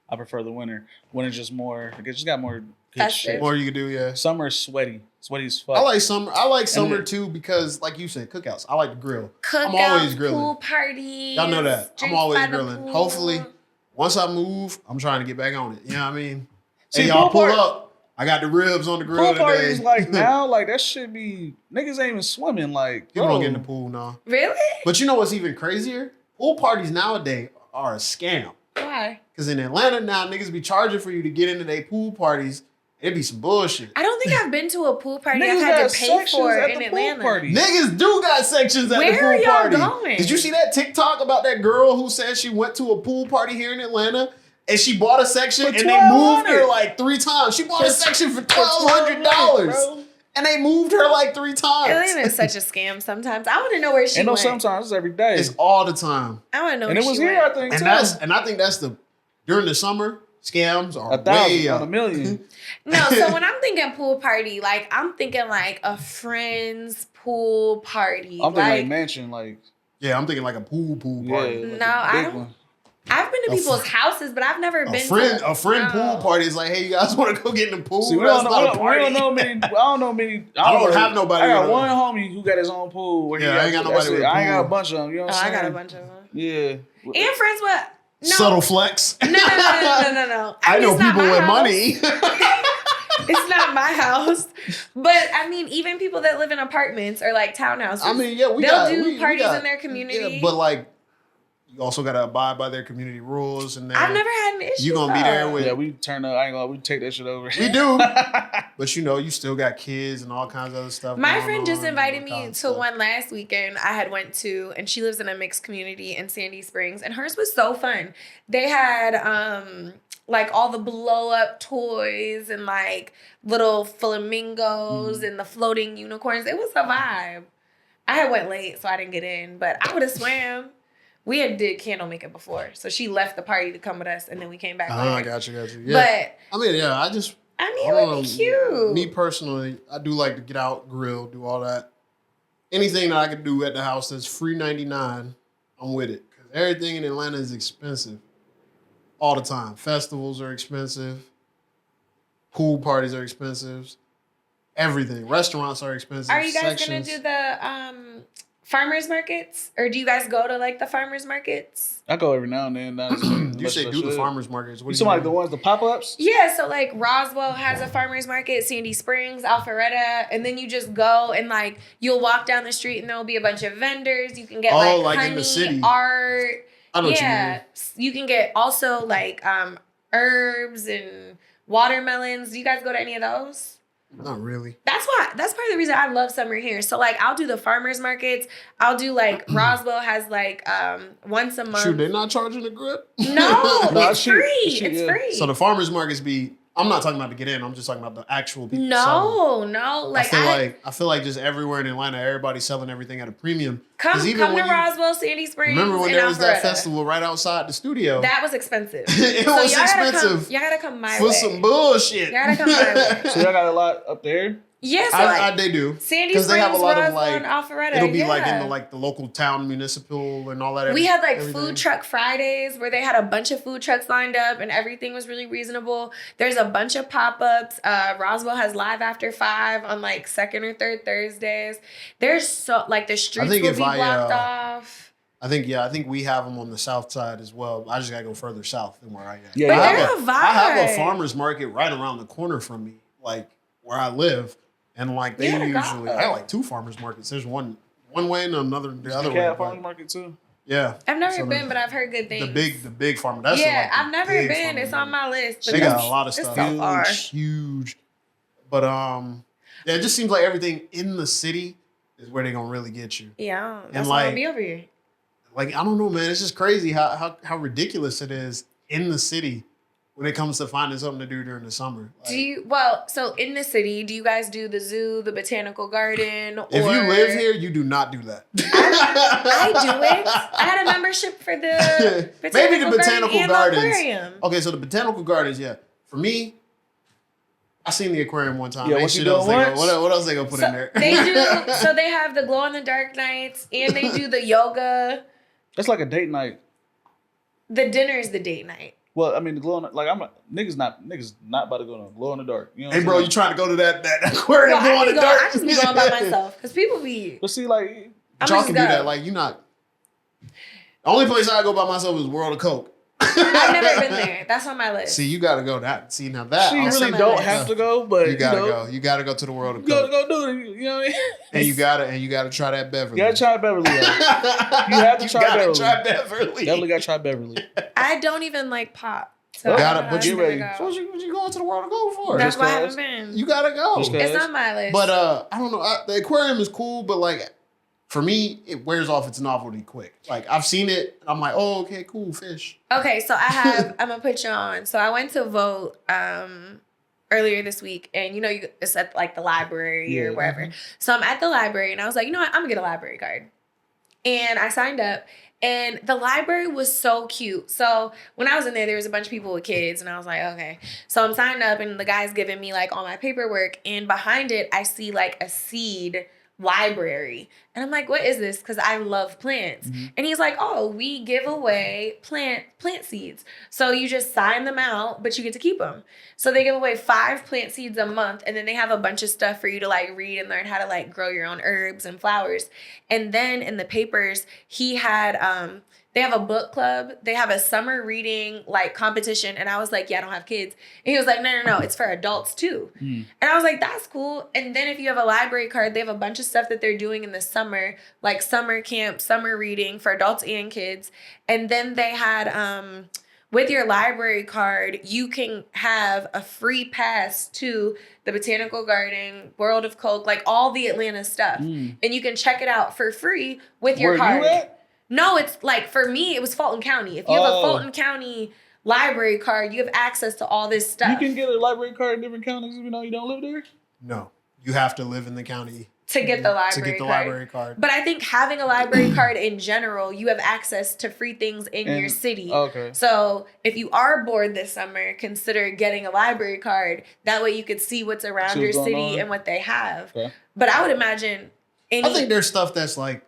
I prefer the winter. Winter's just more, it just got more good Festive. shit. more you can do, yeah. Summer's sweaty. Sweaty as fuck. I like summer. I like summer then- too because, like you said, cookouts. I like to grill. Cookouts, I'm always grilling. pool parties. Y'all know that. I'm drinks always by the grilling. pool. Hopefully, once I move, I'm trying to get back on it. You know what I mean? See, Hey, y'all pool pull part- up. I got the ribs on the grill Pool today. parties like now, like that should be niggas ain't even swimming. Like People don't get in the pool now. Really? But you know what's even crazier? Pool parties nowadays are a scam. Why? Because in Atlanta now, niggas be charging for you to get into their pool parties. It'd be some bullshit. I don't think I've been to a pool party Niggas I've had got to pay sections for at in the Atlanta. pool party. Niggas do got sections at Where the pool are y'all party. going? Did you see that TikTok about that girl who said she went to a pool party here in Atlanta and she bought a section and they moved her like 3 times? She bought a section for $1,200 and they moved her like 3 times. Atlanta's such a scam sometimes. I want to know where she And no, went. sometimes it's every day. It's all the time. I want to know And where it was she here, went. I think, And too. I think that's during the summer, scams are 1,000 way on up. $1 million. No, so when I'm thinking pool party, like I'm thinking like a friend's pool party. I'm thinking like like mansion, like Yeah, I'm thinking like a pool yeah, party. like No, a I big don't- one. I've been to people's houses, but I've never been to A friend pool party is like, hey, you guys want to go get in the pool? See, we That's don't, not know, a party. we don't know many. I don't know many. I don't have nobody I got with one homie who got his own pool. Where Yeah, I ain't got nobody with a I ain't got a pool. bunch of them. You know what I'm I saying? got a bunch of them. Yeah. And friends with no. Subtle flex. No. I know it's not people my with house. money. It's not my house, but I mean, even people that live in apartments or like townhouses. I mean, yeah, they'll do parties in their community. Yeah, but like, you also gotta abide by their community rules, and then I've never had an issue. you gonna be there though. with. Yeah, we turn up. I ain't gonna. We take that shit over. We do, but you know, you still got kids and all kinds of other stuff. My going friend just on, invited all me kinds to of stuff. one last weekend I had went to, and she lives in a mixed community in Sandy Springs, and hers was so fun. They had like all the blow up toys and like little flamingos and the floating unicorns. It was a vibe. I had went late, so I didn't get in, but I would have swam. We had did candle making before, so she left the party to come with us, and then we came back. I later. got you. Yeah. But I mean, yeah, I mean, I it don't would be know. cute. Me personally, I do like to get out, grill, do all that. Anything that I could do at the house that's free 99, I'm with it. Because everything in Atlanta is expensive. All the time. Festivals are expensive. Pool parties are expensive. Everything. Restaurants are expensive. Are you guys Sections. gonna do the farmers markets, or do you guys go to like the farmers markets? I go every now and then. Not as much You as say I do the should. farmers markets. What You do talking you like the ones, the pop ups? Yeah, so like Roswell has a farmers market, Sandy Springs, Alpharetta, and then you just go and like you'll walk down the street and there'll be a bunch of vendors. You can get like in honey, the city. art. I know what you Yeah, mean. you can get also like herbs and watermelons. Do you guys go to any of those? Not really. That's part of the reason I love summer here. So like I'll do the farmers markets. I'll do like Roswell has like once a month. Shoot, they're not charging the grip? No, No, it's cheap. free. It's cheap, It's yeah. free. So the farmers markets be. I'm not talking about to get in. I'm just talking about the actual people. selling. No. I Like feel like just everywhere in Atlanta, everybody's selling everything at a premium. come 'Cause even to when you- Roswell, Sandy Springs. Remember when and there was that Alpharetta. festival right outside the studio? That was expensive. It So was y'all gotta expensive Y'all gotta come my for way. some bullshit. Y'all gotta come my way. So y'all got a lot up there. Yeah, so like they do. Sandy Because they Springs, have a lot of Roswell, like. and Alpharetta. It'll be yeah. like in the local town municipal and all that. We had like everything. food truck Fridays where they had a bunch of food trucks lined up and everything was really reasonable. There's a bunch of pop-ups. Roswell has live after 5 on like second or third Thursdays. There's so like the streets think will if be I, blocked off. I think we have them on the south side as well. I just gotta go further south than where I am. Yeah, But yeah. they're a vibe. I have a farmer's market right around the corner from me, like where I live. And like they Yeah, they're usually, gone. I have like 2 farmers markets. There's one way and another the other way. Cat but- farmers market too. Yeah, I've never So been, but I've heard good things. the big farmer. That's yeah, like the I've never big been. farmer's It's on market. my list. But They got it's- a lot of it's stuff. so far. Huge. But yeah, it just seems like everything in the city is where they're gonna really get you. Yeah, And, that's why I'll like, be over here. Like, I don't know, man. It's just crazy how ridiculous it is in the city when it comes to finding something to do during the summer. Like, So in the city, do you guys do the zoo, the botanical garden? Or if you live here, you do not do that. I do it. I had a membership for the Maybe the botanical botanical garden and gardens. the aquarium. Okay, so the botanical gardens, yeah. For me, I seen the aquarium one time. Yeah, Ain't what you shit else doing they go- once? what else they gonna put in there? They do. So they have the glow in the dark nights, and they do the yoga. That's like a date night. The dinner is the date night. Well, I mean, the glow in the, like niggas not about to go to glow in the dark. You know what Hey, I'm bro, saying? you trying to go to that aquarium? Well, glow in the dark? I just be going by myself because people be. But see, like, I'm Y'all just can do go. that. Like, you not. The only place I go by myself is World of Coke. I've never been there. That's on my list. See, you gotta go. See now that She That's really on my don't list. have to go, but you gotta go. You gotta go to the world of You gotta coke. go do it. You know what I mean? And you gotta try that Beverly. You gotta try Beverly. You have to try Beverly. Try Beverly. Definitely gotta try Beverly. I don't even like pop. So But get ready. So what you going to the world of coke for? That's Just why I cause? haven't been. You gotta go. Just cause? It's on my list. But I don't know. The aquarium is cool, but like for me, it wears off its novelty quick. Like I've seen it, and I'm like, oh, okay, cool, fish. Okay, so I'm gonna put you on. So I went to vote earlier this week, and it's at like the library or wherever. So I'm at the library, and I was like, you know what, I'm gonna get a library card. And I signed up, and the library was so cute. So when I was in there was a bunch of people with kids, and I was like, okay. So I'm signed up, and the guy's giving me like all my paperwork, and behind it I see like a seed library, and I'm like, what is this? Because I love plants. And he's like, oh, we give away plant seeds, so you just sign them out, but you get to keep them. So they give away 5 plant seeds a month, and then they have a bunch of stuff for you to like read and learn how to like grow your own herbs and flowers. And then in the papers he had they have a book club. They have a summer reading like competition. And I was like, yeah, I don't have kids. And he was like, no, it's for adults too. And I was like, that's cool. And then if you have a library card, they have a bunch of stuff that they're doing in the summer, like summer camp, summer reading for adults and kids. And then they had, with your library card, you can have a free pass to the Botanical Garden, World of Coke, like all the Atlanta stuff. And you can check it out for free with your card. You at? No, it's like, for me, it was Fulton County. If you have a Fulton County library card, you have access to all this stuff. You can get a library card in different counties even though you don't live there? No, you have to live in the county to get the library card. But I think having a library card in general, you have access to free things in your city. Okay. So if you are bored this summer, consider getting a library card. That way you could see what's around your city and what they have. Okay. But I would imagine I think there's stuff that's like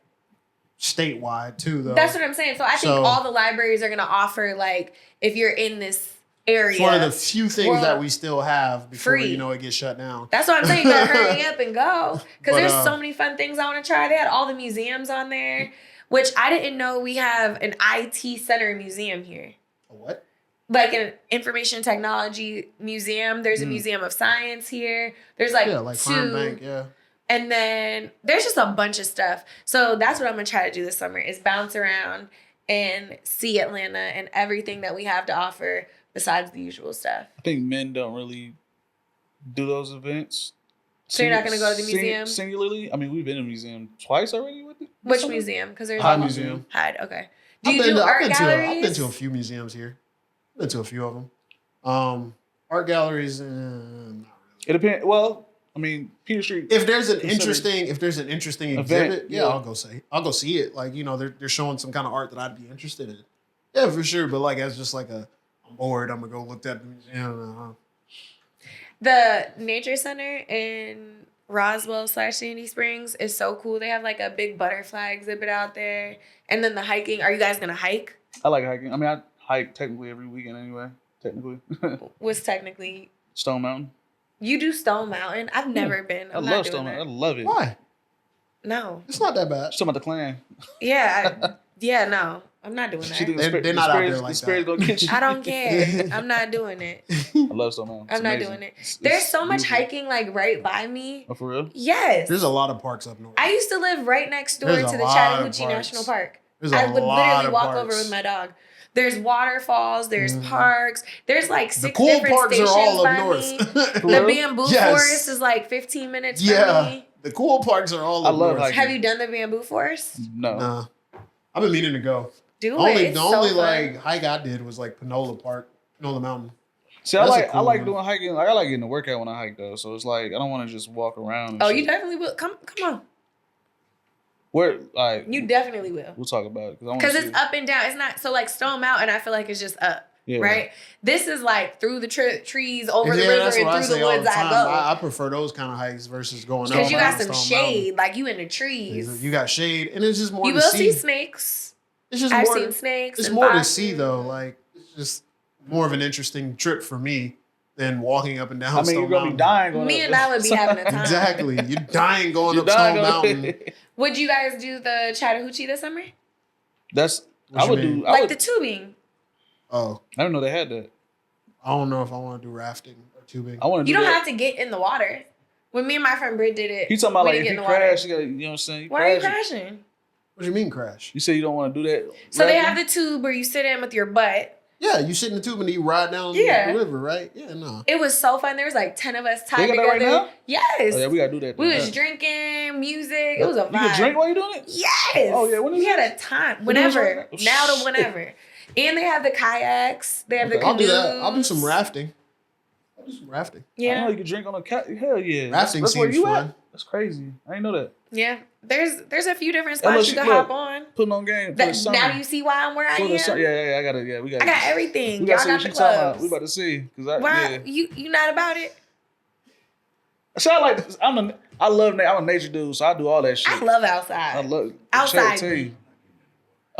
statewide too, though. That's what I'm saying. So I think all the libraries are going to offer, like, if you're in this area. It's one of the few things that we still have before it gets shut down. That's what I'm saying. You gotta hurry up and go, because there's so many fun things I want to try. They had all the museums on there, which I didn't know we have an IT center museum here. A what? Like an information technology museum. There's a museum of science here. There's like Farm Bank, And then there's just a bunch of stuff. So that's what I'm going to try to do this summer, is bounce around and see Atlanta and everything that we have to offer besides the usual stuff. I think men don't really do those events. So you're not going to go to the museum? Singularly? I mean, we've been in a museum twice already with it. Which museum? Because there's Hyde Museum. Hyde, okay. Do you do art galleries? I've been to a few museums here. I've been to a few of them. Art galleries, not really. It depends. Well, I mean, Peter Street. If there's an interesting exhibit, yeah, I'll go see it. Like, they're showing some kind of art that I'd be interested in. Yeah, for sure. But like, as just like I'm bored, I'm gonna go look at the museum. The Nature Center in Roswell/Sandy Springs is so cool. They have like a big butterfly exhibit out there, and then the hiking. Are you guys gonna hike? I like hiking. I mean, I hike technically every weekend anyway. Technically. What's technically? Stone Mountain. You do Stone Mountain? I've never been. I love Stone Mountain. I love it. Why? No. It's not that bad. She's talking about the clan. Yeah. No. I'm not doing that. They're not out there like that. Gonna get you. I don't care. I'm not doing it. I love Stone Mountain. I'm not doing it. There's so much hiking like right by me. Oh, for real? Yes. There's a lot of parks up north. I used to live right next door to the Chattahoochee National Park. I would literally walk over with my dog. There's waterfalls, there's parks, there's like 6 different stations by me. The bamboo forest is like 15 minutes from me. The cool parks are all up north. Hiking. Have you done the bamboo forest? No. I've been meaning to go. The only like hike I did was like Panola Mountain. See, I like doing hiking. Like, I like getting a workout when I hike though. So it's like I don't want to just walk around. You definitely will. Come on. Where like you definitely will. We'll talk about it because it's up and down. It's not so like Stone Mountain. I feel like it's just up, right? This is like through the trees, over the river, and through the woods. I go. I prefer those kind of hikes versus going up. Because you got some shade, like you in the trees. You got shade, and it's just more. You will see snakes. It's just I've seen snakes. It's more to see though. Like it's just more of an interesting trip for me than walking up and down. I mean, you're gonna be dying going Me and I would be having a time. Exactly, you're dying going up Stone Mountain. Would you guys do the Chattahoochee this summer? I would do the tubing. Oh. I didn't know they had that. I don't know if I want to do rafting or tubing. I want to. You don't have to get in the water. When me and my friend Britt did it, You talking about we like didn't if get you in the water. crash, you gotta, you know what I'm saying? Why are you crashing? What do you mean crash? You say you don't want to do that. So they have the tube where you sit in with your butt. Yeah, you sit in the tube and you ride down the river, right? Yeah, no. It was so fun. There was like 10 of us tied They got together. that right now? Yes. Oh, yeah, we gotta do that. We was drinking, music. It was a vibe. You can drink while you doing it? Yes. Oh yeah, when is we that? had a time. Whenever. When is Now to whenever. And they have the kayaks. They have the canoes. I'll do that. I'll do some rafting. Yeah. I know you can drink on a cat. Hell yeah. Rafting that's where seems you fun. At? That's crazy. I didn't know that. Yeah. There's a few different Hey, look, spots you can look, hop on. Putting on game. For the summer. Now you see why I'm where I For am? the summer. Yeah, I got it. Yeah, we got. I got everything. We Y'all got got the clubs. We about to see. Why you not about it? So I'm a nature dude, so I do all that shit. I love outside. I love outside.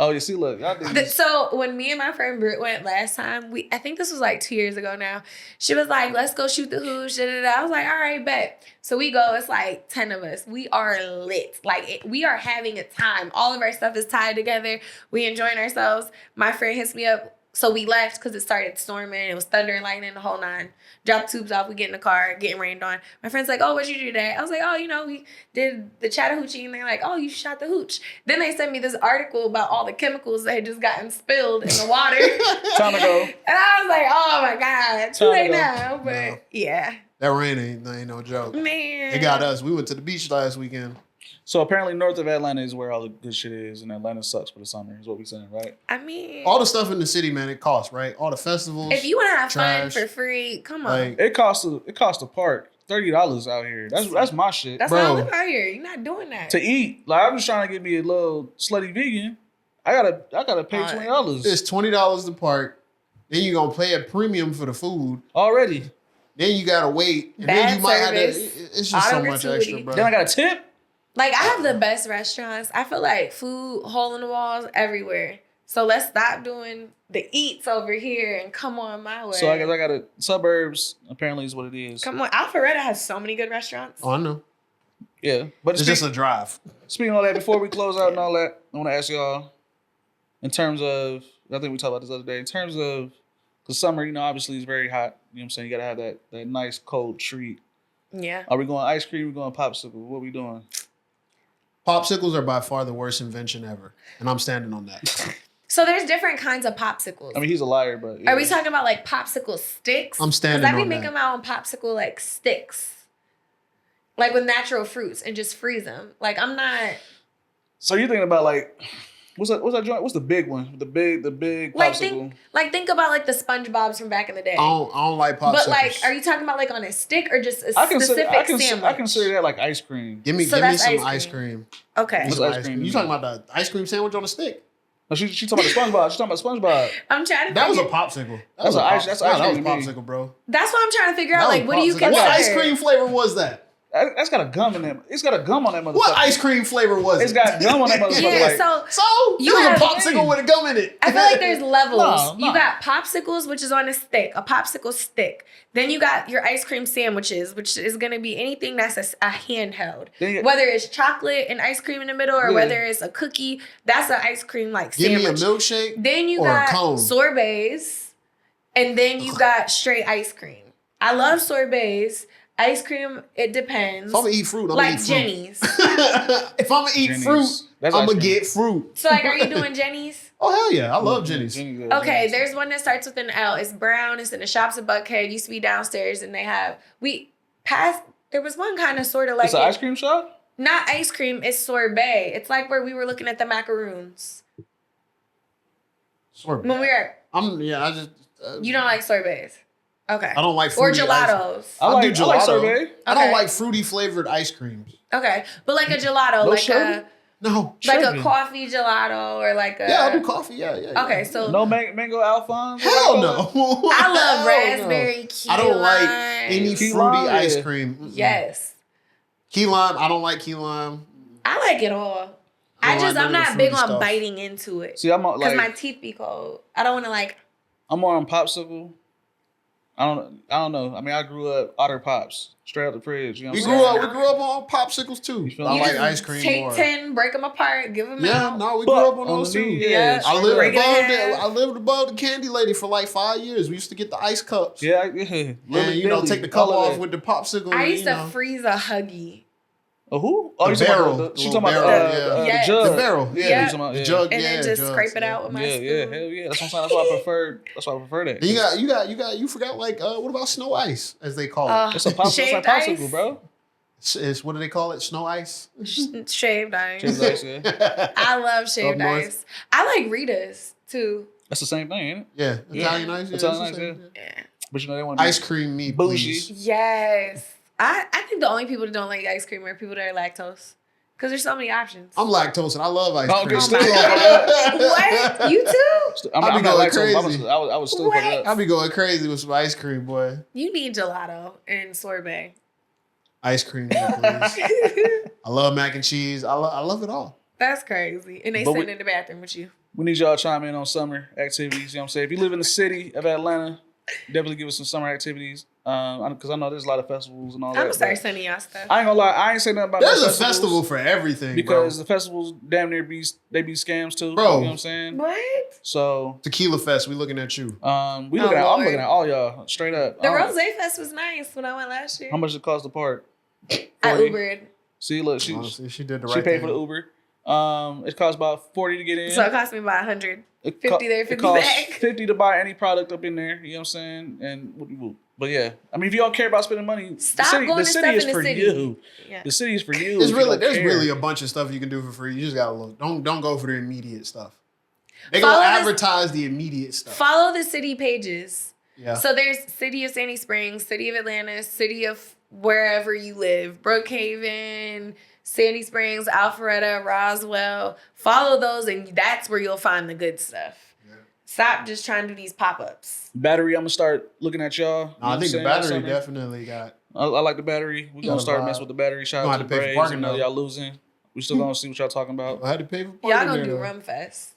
Oh, you see, look, y'all do this. So when me and my friend Britt went last time, I think this was like 2 years ago now. She was like, "Let's go shoot the hooch." Da, da, da. I was like, "All right, bet." So we go. It's like 10 of us. We are lit. We are having a time. All of our stuff is tied together. We enjoying ourselves. My friend hits me up. So we left because it started storming. It was thunder and lightning, the whole nine. Dropped tubes off. We get in the car, getting rained on. My friend's like, "Oh, what'd you do today?" I was like, "Oh, we did the Chattahoochee." And they're like, "Oh, you shot the hooch." Then they sent me this article about all the chemicals that had just gotten spilled in the water. Time to go. And I was like, "Oh my God, too late now." But No. yeah. That rain ain't no joke. Man. It got us. We went to the beach last weekend. So apparently north of Atlanta is where all the good shit is, and Atlanta sucks for the summer, is what we saying, right? I mean, all the stuff in the city, man, it costs, right? All the festivals. If you want to have trash, fun for free, come on. like, It costs a park $30 out here. That's my shit. That's bro. why I live out here. You're not doing that. To eat. Like I'm just trying to get me a little slutty vegan. I gotta pay $20 it's $20 to park. Then you're gonna pay a premium for the food. already. Then you gotta wait. And Bad then you might have to. service, It's just so auto much gratuity. extra, bro. Then I got a tip. Like, I have the best restaurants. I feel like food, hole in the walls everywhere. So let's stop doing the eats over here and come on my way. So I guess I got a suburbs. Apparently is what it is. Come on. Alpharetta has so many good restaurants. Oh, I know. Yeah, but It's just a drive. speaking of all that, before we close out and all that, I want to ask y'all, in terms of, I think we talked about this the other day, in terms of the summer, obviously it's very hot. You know what I'm saying? You got to have that nice cold treat. Yeah. Are we going ice cream? Are we going popsicle? What are we doing? Popsicles are by far the worst invention ever. And I'm standing on that. So there's different kinds of popsicles. I mean, he's a liar, but... Yeah. Are we talking about like popsicle sticks? I'm standing Because I be on making that. my own popsicle like sticks. Like with natural fruits and just freeze them. Like I'm not... So you're thinking about like... What's that joint? What's the big one? The big popsicle. Think about like the SpongeBob's from back in the day. I don't like popsicles. But like, are you talking about like on a stick or just a specific sandwich? I consider that like ice cream. Give me So some that's ice cream. Okay. Give me some What's ice ice cream. cream? You talking about the ice cream sandwich on a stick? No, she talking about the SpongeBob. She's talking about SpongeBob. I'm trying to That was a figure- popsicle. That's ice that cream was to me. popsicle, bro. That's what I'm trying to figure out. That Like, was what do you popsicle. consider? What ice cream flavor was that? That's got a gum in it. It's got a gum on that motherfucker. What ice cream flavor was it? It's got gum on that motherfucker. Yeah, like, so You You have- was a popsicle with a gum in it. I feel like there's levels. No. You got popsicles, which is on a stick, a popsicle stick. Then you got your ice cream sandwiches, which is going to be anything that's a handheld. Then you- Whether it's chocolate and ice cream in the middle or Yeah. whether it's a cookie, that's an ice cream like Give me a sandwich. milkshake. Then you or a got cone. sorbets, and then you got straight ice cream. I love sorbets. Ice cream, it depends. If I'm gonna eat fruit, I'm like gonna eat fruit. Jenny's. If I'm gonna eat Jenny's. fruit, That's I'm ice gonna cream. get fruit. So like, are you doing Jenny's? Oh hell yeah, I love Jenny's. Okay, there's one that starts with an L. It's brown. It's in the shops at Buckhead. Used to be downstairs, and they have there was one kind of sort of like It's an ice cream shop? not ice cream. It's sorbet. It's like where we were looking at the macaroons Sorbet. when we were. I just. You don't like sorbets, okay? I don't like or fruity gelatos. I like gelato. sorbet. I don't Okay. like fruity flavored ice creams. Okay, but like a gelato, No like sherbet? No. like a Sherbet. coffee gelato or like a. Yeah, I'll do coffee. Yeah. Okay, so No mango Alphonse? Hell no. I love Hell raspberry no. key I don't like lime. any Key fruity lime? ice Yeah. cream. Mm-mm. Yes, Key lime. I don't like key lime. I like it all. I don't like I'm none of not the big fruity on stuff. biting into it See, I'm on, because like, my teeth be cold. I don't want to like. I'm more on popsicle. I don't know. I mean, I grew up Otter Pops, straight out the fridge. You know We what I'm grew up on popsicles too. You feel I me? like ice cream Take more. 10, break them apart, give them Yeah, out. no, we But grew up on on those the too. knee, Yeah. I Break lived it in above half. I lived above the candy lady for like 5 years. We used to get the ice cups. Yeah. And take the cup off with the popsicle. I and, used to freeze a Huggy. Who? Oh, The you talking barrel. about The you little talking about barrel, the Yes. jug. the barrel. Yeah, Yeah. you talking about, The yeah. jug. And then just jugs, scrape it yeah. out with my Yeah, spoon. hell yeah. That's what I'm saying. That's why I prefer. That's why I prefer that. Then you forgot like what about snow ice as they call it? It's a pop. It's like Shaved popsicle, ice. bro. It's what do they call it? Snow ice. Shaved ice. Shaved ice, yeah. I love shaved north. ice. I like Rita's too. That's the same thing, ain't it? Yeah, Yeah. Italian ice. Italian it's the ice, same. Yeah. But they want Ice cream me, Bougie. please. Yes. I think the only people that don't like ice cream are people that are lactose. Because there's so many options. I'm lactose and I love ice Oh, cream. okay, Oh my God. What? You too? I'm I be not going lactose. crazy. I was still fucked What? up. I be going crazy with some ice cream, boy. You need gelato and sorbet. Ice cream, me, please. I love mac and cheese. I love it all. That's crazy. And they But sitting in the bathroom with you. We need y'all to chime in on summer activities. You know what I'm saying? If you live in the city of Atlanta, definitely give us some summer activities. Because I know there's a lot of festivals and all I'm that. going to start but sending y'all stuff. I ain't gonna lie. I ain't saying nothing about There's no a festival for everything, because bro. the festivals damn near be scams too. Bro. You know what I'm saying? What? So Tequila Fest, we looking at you. I'm Lord. looking at all y'all straight up. The Rose Fest was nice when I went last year. How much it cost to park? I 40? Ubered. See, look, she Honestly, she did the right she paid thing. for the Uber. It cost about 40 to get in. So it cost me about 100. It 50 there, 50 it costs back. 50 to buy any product up in there. You know what I'm saying? And but yeah, I mean, if you don't care about spending money, Stop going the to city stuff is in the for city. you. Yeah. The city is for you. There's if you don't there's care. really a bunch of stuff you can do for free. You just gotta look. Don't go for the immediate stuff. They Follow gonna this- advertise the immediate stuff. Follow the city pages. Yeah. So there's City of Sandy Springs, City of Atlanta, City of wherever you live, Brookhaven, Sandy Springs, Alpharetta, Roswell. Follow those and that's where you'll find the good stuff. Yeah. Stop just trying to do these pop-ups. Battery, I'm gonna start looking at y'all. You know No, I what think the I'm saying, battery summer. definitely got. I like the battery. We're gonna Got a start vibe. messing with the battery. Shout Gonna out to have the to pay for Braves. parking, You know, though. y'all losing. We still gonna see what y'all talking about. I had to pay for parking. Y'all gonna there, do though. Rum Fest.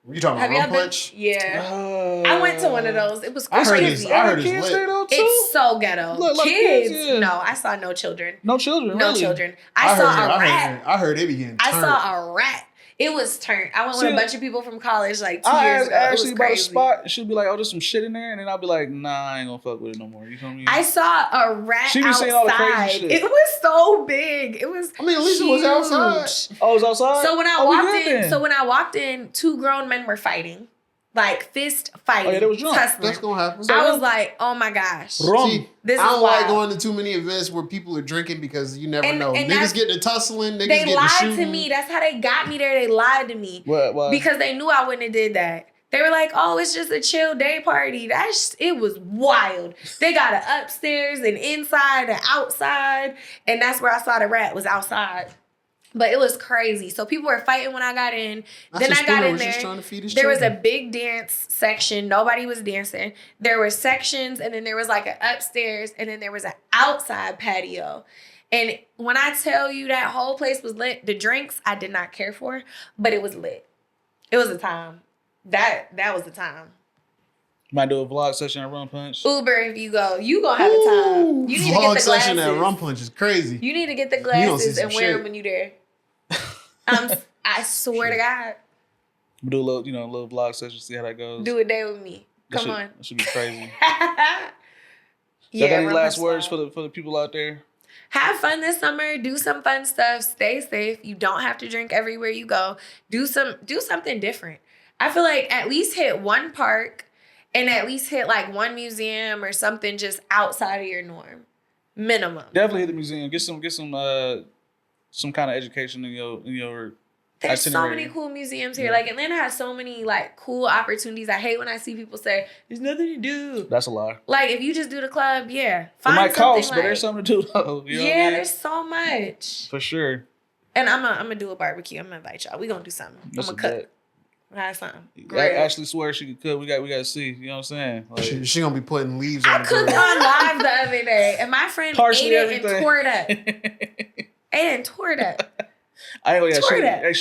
You talking Have about y'all Rum been? Punch? Yeah. I went to one of those. It was I heard crazy. it's- I heard it's Kids lit. there though, too? It's so ghetto. Look, like kids, kids, yeah. no, I saw no children. No children. No really. children. I saw a rat. I heard it began. I saw a rat. It was turned. I went with See, a bunch of people from college like 2 I years asked ago. It was Ashley about a crazy. spot, and she'd be like, "Oh, there's some shit in there," and then I'll be like, "Nah, I ain't gonna fuck with it no more." You feel me? I saw a rat She be seeing all the crazy outside. shit. It was so big. It was. I mean, at least it was huge. outside. Oh, it was outside. So when I Oh, we walked good in, then. two grown men were fighting, like fist fighting. Oh, yeah, they was drunk. tussling. That's gonna happen. I was like, oh my gosh. Rum. See, This I is don't like wild. going to too many events where people are drinking because you never And- know. and Niggas that's- get to tussling. Niggas They get to lied shooting. to me. That's how they got me there. They lied to me. What? Because they knew I wouldn't have did that. They were like, oh, it's just a chill day party. It was wild. They got an upstairs and inside and outside. And that's where I saw the rat was outside. But it was crazy. So people were fighting when I got in. That's Then I just got Spooner in was just there. trying to feed his There was a children. big dance section. Nobody was dancing. There were sections, and then there was like an upstairs, and then there was an outside patio. And when I tell you that whole place was lit, the drinks I did not care for, but it was lit. It was a time. That was the time. Might do a vlog session at Rum Punch. Uber, if you go, you gonna have a time. You need to Vlog get the session glasses. at Rum Punch is crazy. You need to get the gonna see glasses some and wear shit. them when you there. I swear to God, We'll do a little vlog session, see how that goes. do a day with me. That Come should- on. That should be crazy. Yeah, Y'all got any Rum last Punch words Live. for the people out there? Have fun this summer. Do some fun stuff. Stay safe. You don't have to drink everywhere you go. Do something different. I feel like at least hit one park and at least hit like one museum or something just outside of your norm. Minimum. Definitely hit the museum. Get some kind of education in your There's so itinerary. many cool museums here. Yeah. Like Atlanta has so many like cool opportunities. I hate when I see people say there's nothing to do. That's a lie. Like if you just do the club, yeah. It Find might cost, something but there's something to do though. You know what I yeah, mean? there's so much. For sure. And I'm gonna do a barbecue. I'm gonna invite y'all. We gonna do something. That's I'm a gonna cook. bet. Have something. I Grill. actually swear she could cook. We got to see. You know what I'm saying? Like, She gonna be putting leaves I on the cooked grill. on live the other day, and my friend Partially ate it and everything. tore it up. Ate it and tore it up. I ain't Tore gonna. that. Hey,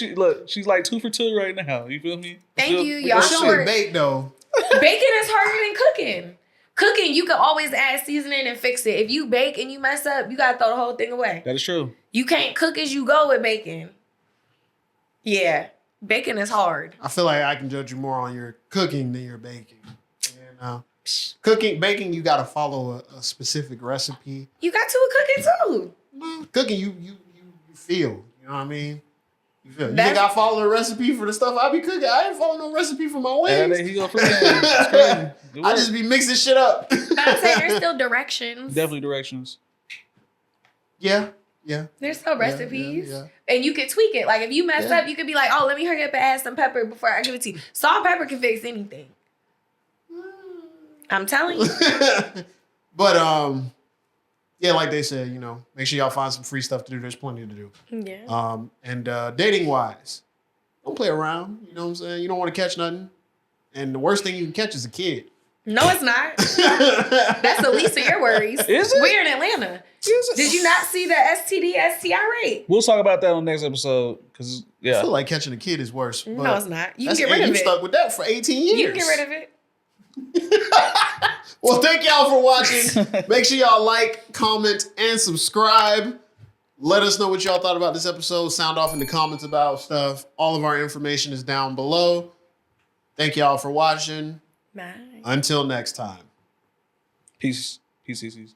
she's like 2 for 2 right now. You feel me? Thank you, We y'all. gonna She see. Sure. only baked though. Baking is harder than cooking. Cooking, you can always add seasoning and fix it. If you bake and you mess up, you gotta throw the whole thing away. That is true. You can't cook as you go with bacon. Yeah, baking is hard. I feel like I can judge you more on your cooking than your baking. Baking, you got to follow a specific recipe. You got to with cooking too. Well, cooking, you feel. You know what I mean? You feel. You think I follow a recipe for the stuff I be cooking? I ain't follow no recipe for my wings. He go for that. I just be mixing shit up. I'd say there's still directions. Definitely directions. Yeah. There's still recipes. Yeah. And you can tweak it. Like if you mess up, you could be like, oh, let me hurry up and add some pepper before I give it to you. Salt and pepper can fix anything. I'm telling you. But yeah, like they said, you know, make sure y'all find some free stuff to do. There's plenty to do. Yeah. And dating wise, don't play around. You know what I'm saying? You don't want to catch nothing. And the worst thing you can catch is a kid. No, it's not. That's the least of your worries. Is it? We're in Atlanta. Did you not see the STD, STI rate? We'll talk about that on the next episode. Cause I feel like catching a kid is worse. No, it's not. You can get rid of you it. stuck with that for 18 years. You can get rid of it. Well, thank y'all for watching. Make sure y'all like, comment, and subscribe. Let us know what y'all thought about this episode. Sound off in the comments about stuff. All of our information is down below. Thank y'all for watching. Bye. Until next time. Peace. Peace.